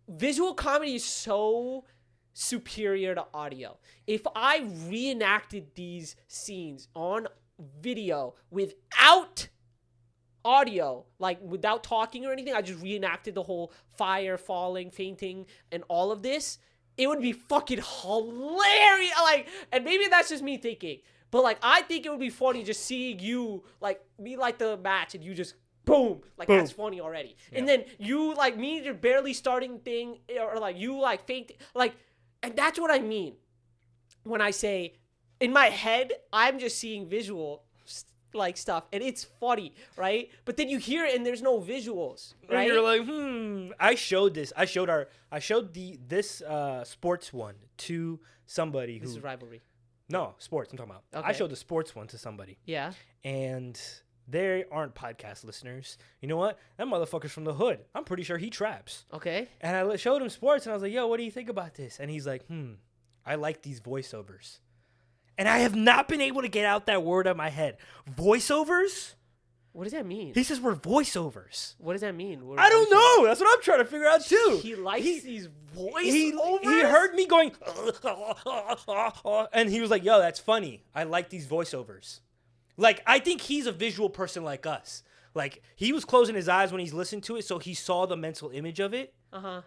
visual comedy is so superior to audio. If I reenacted these scenes on video without audio, like without talking or anything, I just reenacted the whole fire, falling, fainting, and all of this, it would be fucking hilarious. Like, and maybe that's just me thinking, but like I think it would be funny just seeing you like me like the match and you just boom, like Boom. that's funny already. And then you like me just barely starting thing or like you like faint, like, and that's what I mean when I say in my head I'm just seeing visual like stuff and it's funny, right? But then you hear it and there's no visuals, right? And you're like, I showed this. I showed this sports one to somebody This who is rivalry. No, sports I'm talking about. I Okay. showed the sports one to somebody. Yeah. And they aren't podcast listeners. You know what? That motherfucker's from the hood. I'm pretty sure he traps. Okay. And I showed him sports and I was like, yo, what do you think about this? And he's like, I like these voiceovers. And I have not been able to get out that word out of my head. Voiceovers? What does that mean? He says we're voiceovers. What does that mean? I don't know. That's what I'm trying to figure out too. He likes these voiceovers. He heard me going, and he was like, yo, that's funny. I like these voiceovers. Like, I think he's a visual person like us. Like, he was closing his eyes when he's listening to it, so he saw the mental image of it. Uh-huh.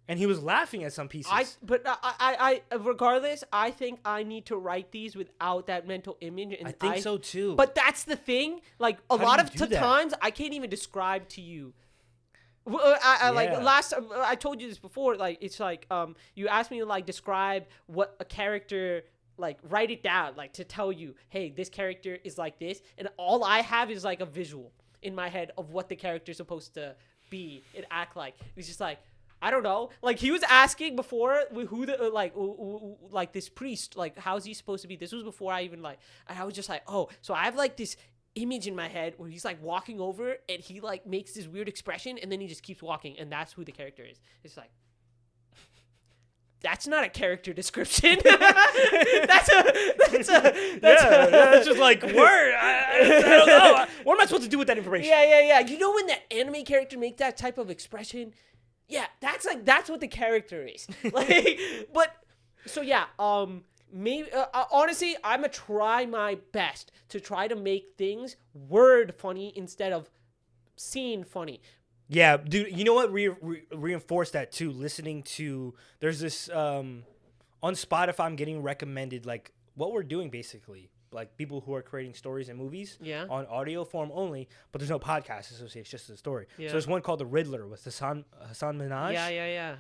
And he was laughing at some pieces. I regardless, I think I need to write these without that mental image. And I think so too. But that's the thing. Like a How lot do of you do that? times, I can't even describe to you. Like Yeah. last, I told you this before. Like it's like you asked me to like describe what a character. Like write it down, like to tell you, hey, this character is like this, and all I have is like a visual in my head of what the character is supposed to be and act like. It's just like. I don't know. Like he was asking before who the like this priest, like how's he supposed to be? This was before I even like. I was just like, oh, so I have like this image in my head where he's like walking over and he like makes this weird expression and then he just keeps walking and that's who the character is. It's like. That's not a character description. that's just like word. I don't know. What am I supposed to do with that information? Yeah. You know when that anime character makes that type of expression? Yeah, that's what the character is. Like, but so yeah, maybe honestly, I'm gonna try my best to try to make things word funny instead of scene funny. Yeah, dude. You know what? Reinforce that too. Listening to there's this on Spotify. I'm getting recommended like what we're doing basically. Like people who are creating stories and movies on audio form only, but there's no podcast associated. It's just a story. Yeah. So there's one called The Riddler with Hassan Minaj. Yeah.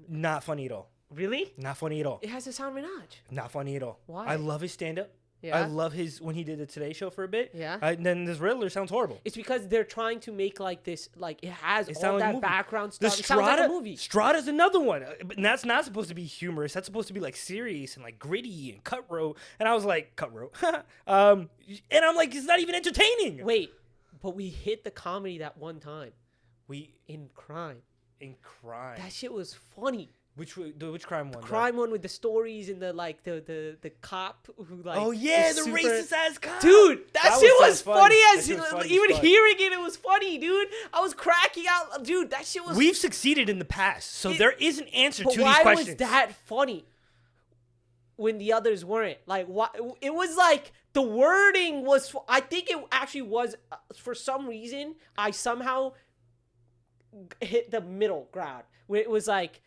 Not funny at all. Really? Not funny at all. It has Hassan Minaj. Not funny at all. Why? I love his stand-up. Yeah. I love his when he did the Today Show for a bit. Yeah. And then this Riddler sounds horrible. It's because they're trying to make like this, like it has It all sounds like a that movie. background The stuff. It sounds like a movie. Strata's another one, but that's not supposed to be humorous. That's supposed to be like serious and like gritty and cutthroat. And I was like, cutthroat. And I'm like, it's not even entertaining. Wait, but we hit the comedy that one time We in Crime. in crime. That shit was funny. Which crime one? Crime one with the stories and the like the cop who like. Oh yeah, is the super- racist ass cop. Dude, that shit was so funny That as shit was funny even as fuck. hearing it was funny, dude. I was cracking out, dude. That shit was. We've succeeded in the past, so there is an answer But to these why questions. was that funny when the others weren't? Like, why? It was like the wording was. I think it actually was for some reason. I somehow hit the middle ground where it was like,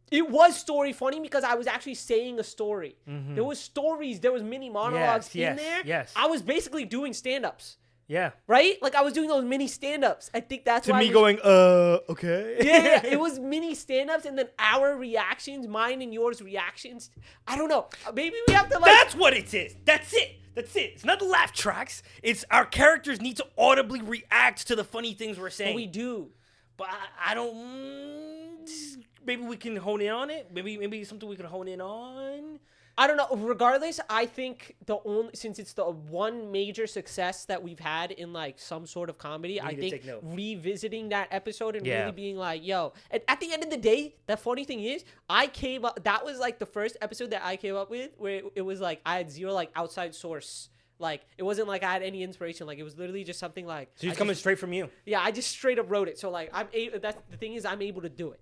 it was story funny because I was actually saying a story. There was stories, there was mini monologues in there. Yes. I was basically doing stand-ups, Yeah. right? Like I was doing those mini stand-ups. I think that's To why me going, okay. yeah, it was mini stand-ups and then our reactions, mine and yours reactions. I don't know. Maybe we have to like. That's what it is. That's it. It's not the laugh tracks. It's our characters need to audibly react to the funny things we're saying. We do. But I don't. Maybe we can hone in on it. Maybe something we can hone in on. I don't know. Regardless, I think since it's the one major success that we've had in like some sort of comedy, I think revisiting that episode and really being like, yo. And at the end of the day, the funny thing is, I came up. That was like the first episode that I came up with, where it was like I had zero like outside source. Like it wasn't like I had any inspiration. Like it was literally just something like. So it's coming straight from you. Yeah, I just straight up wrote it. So like that's the thing is I'm able to do it.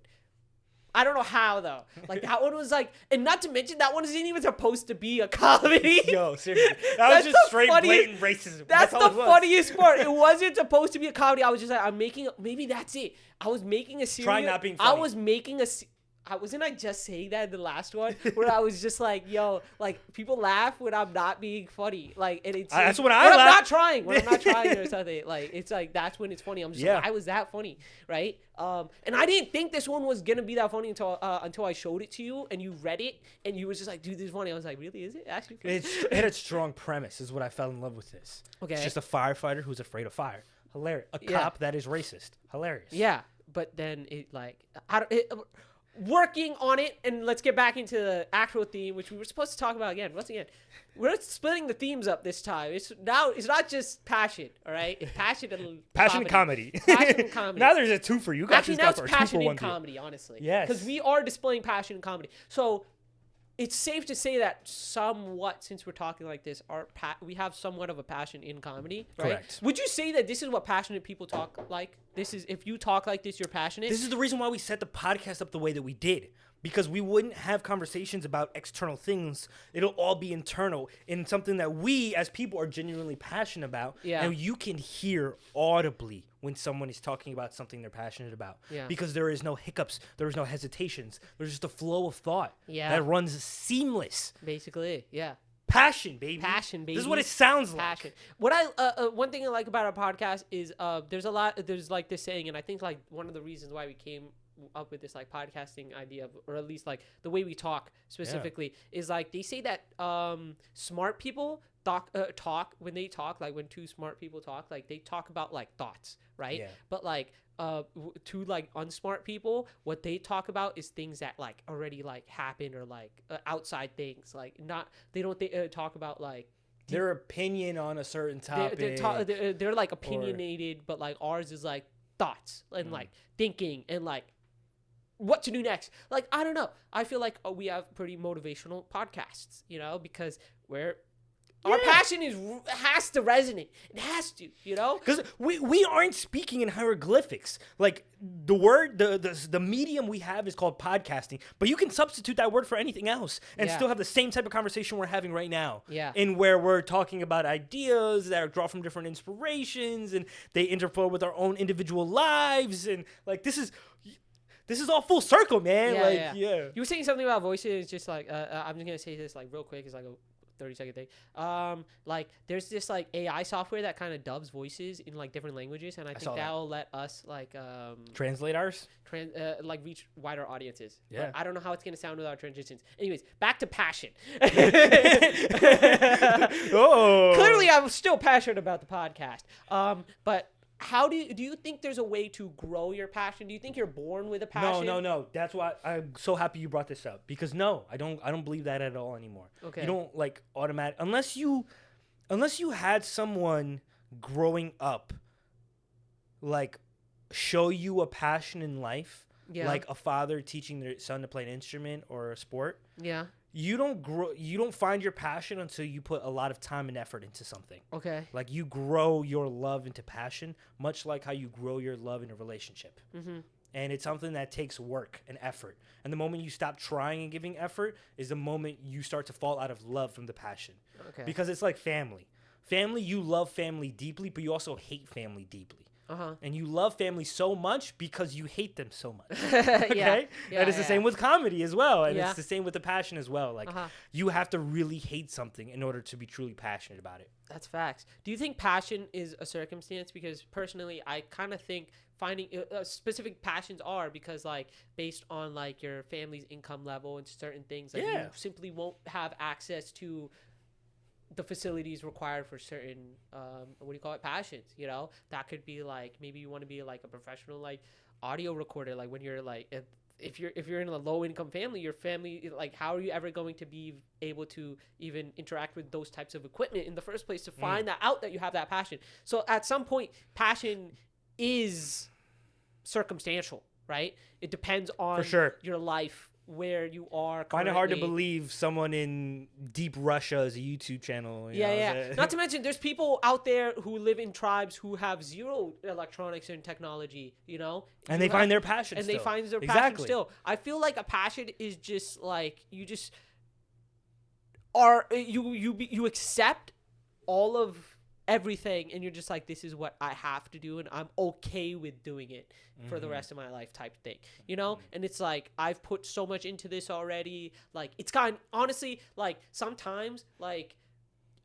I don't know how though. Like that one was like, and not to mention that one isn't even supposed to be a comedy. Yo, seriously, that was just straight blatant racism. That's the funniest part. It wasn't supposed to be a comedy. I was just like, maybe that's it. I was making a series. Try not being funny. I was making wasn't I just saying that in the last one where I was just like, yo, like people laugh when I'm not being funny. Like, and it's that's when I'm laugh. not trying. When I'm not trying or something. Like, it's like that's when it's funny. I'm just like, why was that funny, right? And I didn't think this one was gonna be that funny until I showed it to you and you read it and you was just like, dude, this is funny. I was like, really? Is it actually funny? It had a strong premise. Is what I fell in love with this. Okay. It's just a firefighter who's afraid of fire. Hilarious. A cop that is racist. Hilarious. Yeah, but then it like working on it, and let's get back into the actual theme, which we were supposed to talk about again. Once again, we're splitting the themes up this time. It's not just passion, all right? It's passion and comedy. Passion and comedy. Now there's a two for you. Actually, now it's passion and comedy, honestly. Yes. Because we are displaying passion and comedy. So it's safe to say that somewhat, since we're talking like this, we have somewhat of a passion in comedy, right? Correct. Would you say that this is what passionate people talk like? This is, if you talk like this, you're passionate? This is the reason why we set the podcast up the way that we did. Because we wouldn't have conversations about external things. It'll all be internal in something that we as people are genuinely passionate about. Yeah. And you can hear audibly when someone is talking about something they're passionate about. Yeah. Because there is no hiccups. There is no hesitations. There's just a flow of thought that runs seamless. Basically, yeah. Passion, baby. Passion, baby. This is what it sounds like. Passion. What I one thing I like about our podcast is there's like this saying, and I think like one of the reasons why we came up with this like podcasting idea, or at least like the way we talk specifically, is like they say that smart people talk when they talk, like when two smart people talk, like they talk about like thoughts, right? Yeah. But like to like unsmart people, what they talk about is things that like already like happen, or like outside things, like not they talk about like their opinion on a certain topic. They're like opinionated, but like ours is like thoughts and like thinking and like what to do next. Like, I don't know. I feel like we have pretty motivational podcasts, you know, because our passion has to resonate. It has to, you know? Because we aren't speaking in hieroglyphics. Like, the word, the medium we have is called podcasting, but you can substitute that word for anything else and still have the same type of conversation we're having right now. Yeah. In where we're talking about ideas that draw from different inspirations, and they interfere with our own individual lives. And, like, this is all full circle, man. You were saying something about voices. It's just like, I'm just going to say this, like, real quick. It's like a 30-second thing. Like, there's this, like, AI software that kind of dubs voices in, like, different languages. And I think that'll let us, like... translate ours? Like, reach wider audiences. Yeah. But I don't know how it's going to sound without transitions. Anyways, back to passion. Oh. Clearly, I'm still passionate about the podcast. But... How do you think there's a way to grow your passion? Do you think you're born with a passion? No. That's why I'm so happy you brought this up, because I don't believe that at all anymore. Okay. You don't like automatic unless you had someone growing up like show you a passion in life, like a father teaching their son to play an instrument or a sport. Yeah. You don't find your passion until you put a lot of time and effort into something. Okay. Like, you grow your love into passion, much like how you grow your love in a relationship. Mm-hmm. And it's something that takes work and effort. And the moment you stop trying and giving effort is the moment you start to fall out of love from the passion. Okay. Because it's like family. Family, you love family deeply, but you also hate family deeply. and you love family so much because you hate them so much. Yeah. Okay? Yeah, And it's the same with comedy as well. And Yeah. it's the same with the passion as well. Like, you have to really hate something in order to be truly passionate about it. That's facts. Do you think passion is a circumstance? Because personally, I kind of think finding specific passions are because like based on like your family's income level and certain things, like you simply won't have access to the facilities required for certain what do you call it, passions, you know? That could be like maybe you want to be like a professional like audio recorder, like when you're like if you're in a low income family, your family, like how are you ever going to be able to even interact with those types of equipment in the first place to find that out that you have that passion? So at some point passion is circumstantial, right? It depends on For sure. your life, where you are currently. Find it hard to believe someone in deep Russia is a YouTube channel. You know, Not to mention, there's people out there who live in tribes who have zero electronics and technology, you know? And they find their passion and still. they find their passion still. I feel like a passion is just like, you just are, you accept all of everything and you're just like, this is what I have to do and I'm okay with doing it for the rest of my life type thing, you know? And it's like, I've put so much into this already. Like, it's kind honestly, like sometimes like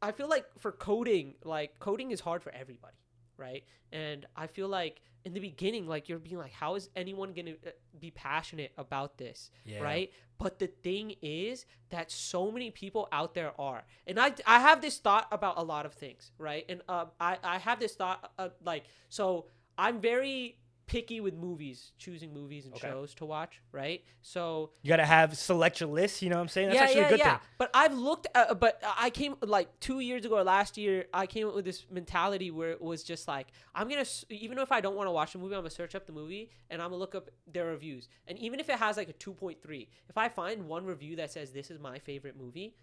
I feel like for coding, like coding is hard for everybody, right? And I feel like in the beginning, like you're being like, how is anyone going to be passionate about this, right? But the thing is that so many people out there are. And I have this thought about a lot of things, right? And I have this thought like, so I'm very picky with movies, choosing movies and shows to watch, right? So you gotta select your list, you know what I'm saying? That's actually a good thing. But I've looked at, but I came like 2 years ago or last year, I came up with this mentality where it was just like, I'm gonna, even if I don't want to watch the movie, I'm gonna search up the movie and I'm gonna look up their reviews. And even if it has like a 2.3, if I find one review that says this is my favorite movie,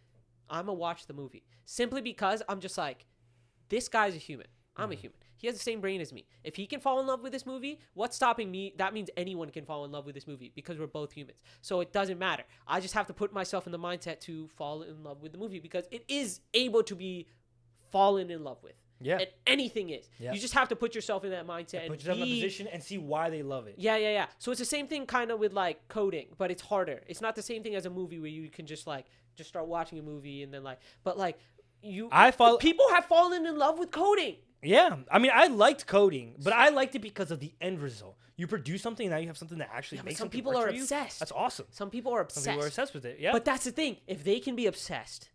I'm gonna watch the movie. Simply because I'm just like, this guy's a human. I'm a human. He has the same brain as me. If he can fall in love with this movie, what's stopping me? That means anyone can fall in love with this movie because we're both humans. So it doesn't matter. I just have to put myself in the mindset to fall in love with the movie because it is able to be fallen in love with. Yeah. And anything is. Yeah. You just have to put yourself in that mindset. Put yourself in a position and see why they love it. Yeah. So it's the same thing kind of with like coding, but it's harder. It's not the same thing as a movie where you can just start watching a movie and then but like people have fallen in love with coding. Yeah. I mean, I liked coding, but I liked it because of the end result. You produce something and now you have something that actually makes some something people work are for you. obsessed. That's awesome. Some people are obsessed. Some people are obsessed with it, yeah. But that's the thing. If they can be obsessed,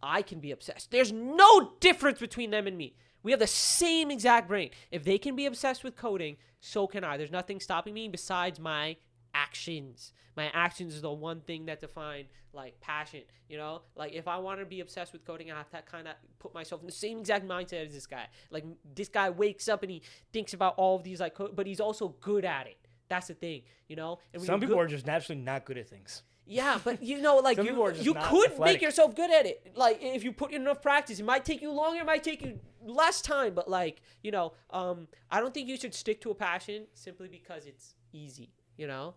I can be obsessed. There's no difference between them and me. We have the same exact brain. If they can be obsessed with coding, so can I. There's nothing stopping me besides my actions. My actions is the one thing that define like passion, you know? Like if I want to be obsessed with coding, I have to kind of put myself in the same exact mindset as this guy. Like this guy wakes up and he thinks about all of these like but he's also good at it. That's the thing, you know? And some people are just naturally not good at things. Yeah, but you know, like you could make yourself good at it. Like if you put in enough practice, it might take you longer, it might take you less time, but like, you know, I don't think you should stick to a passion simply because it's easy, you know?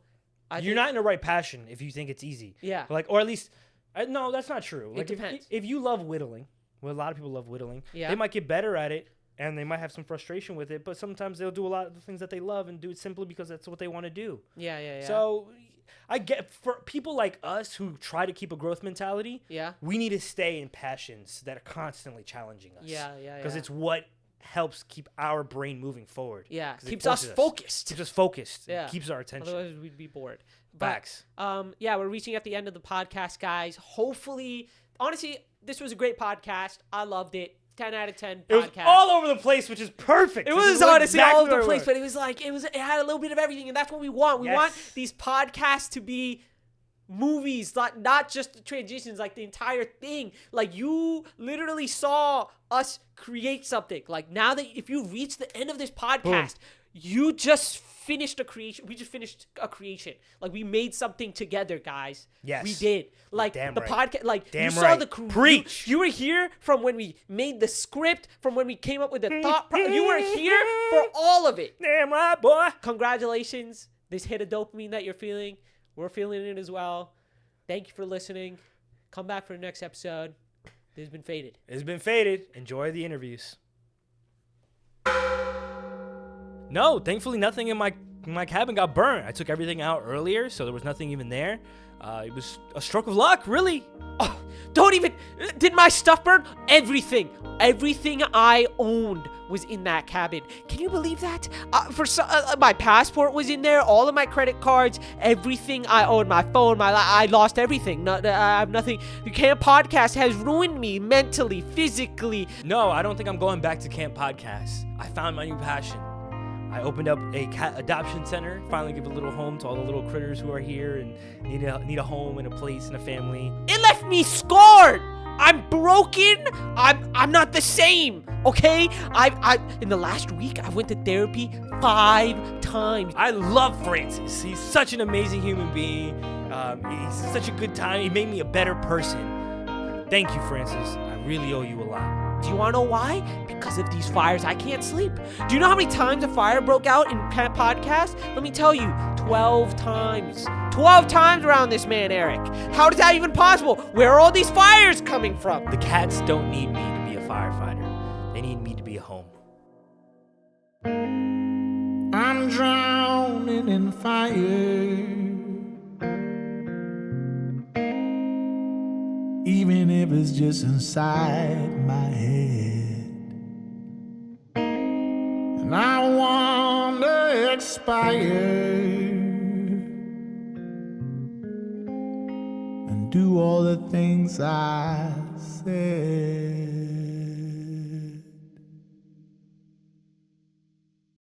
You're not in the right passion if you think it's easy. Yeah. Like, or at least, no, that's not true. Like it depends. If you love whittling, well, a lot of people love whittling. Yeah. They might get better at it, and they might have some frustration with it, but sometimes they'll do a lot of the things that they love and do it simply because that's what they want to do. Yeah. So I get, for people like us who try to keep a growth mentality, we need to stay in passions that are constantly challenging us. Yeah. Because it's what helps keep our brain moving forward. Yeah, keeps us focused. Keeps us focused. Yeah. Keeps our attention. Otherwise, we'd be bored. Facts. Yeah, we're reaching at the end of the podcast, guys. Hopefully, honestly, this was a great podcast. I loved it. 10 out of 10 podcast. It was all over the place, which is perfect. It was honestly all over the place, but it had a little bit of everything, and that's what we want. We want these podcasts to be movies, not just the transitions, like the entire thing. Like you literally saw us create something. Like now that if you reach the end of this podcast, you just finished a creation. We just finished a creation. Like we made something together, guys. Yes, we did. Like damn the right. podcast. Like damn you saw right. the Preach. You were here from when we made the script, from when we came up with the thought. You were here for all of it. Damn right, boy. Congratulations. This hit of dopamine that you're feeling. We're feeling it as well. Thank you for listening. Come back for the next episode. This has been Faded. It's been Faded. Enjoy the interviews. No, thankfully nothing in my cabin got burnt. I took everything out earlier, so there was nothing even there. It was a stroke of luck, really. Oh, don't even. Did my stuff burn? Everything I owned was in that cabin. Can you believe that? My passport was in there, all of my credit cards, everything I owned, my phone, I lost everything. I have nothing. The Camp Podcast has ruined me mentally, physically. No, I don't think I'm going back to Camp Podcast. I found my new passion. I opened up a cat adoption center, finally give a little home to all the little critters who are here and need a home and a place and a family. It left me scarred. I'm broken. I'm not the same. Okay? I in the last week I went to therapy 5 times. I love Francis. He's such an amazing human being. He's such a good time. He made me a better person. Thank you, Francis. I really owe you a lot. Do you want to know why? Because of these fires, I can't sleep. Do you know how many times a fire broke out in Camp Podcast? Let me tell you, 12 times. 12 times around this man, Eric. How is that even possible? Where are all these fires coming from? The cats don't need me to be a firefighter. They need me to be a home. I'm drowning in fire. Even if it's just inside my head. And I want to expire and do all the things I said.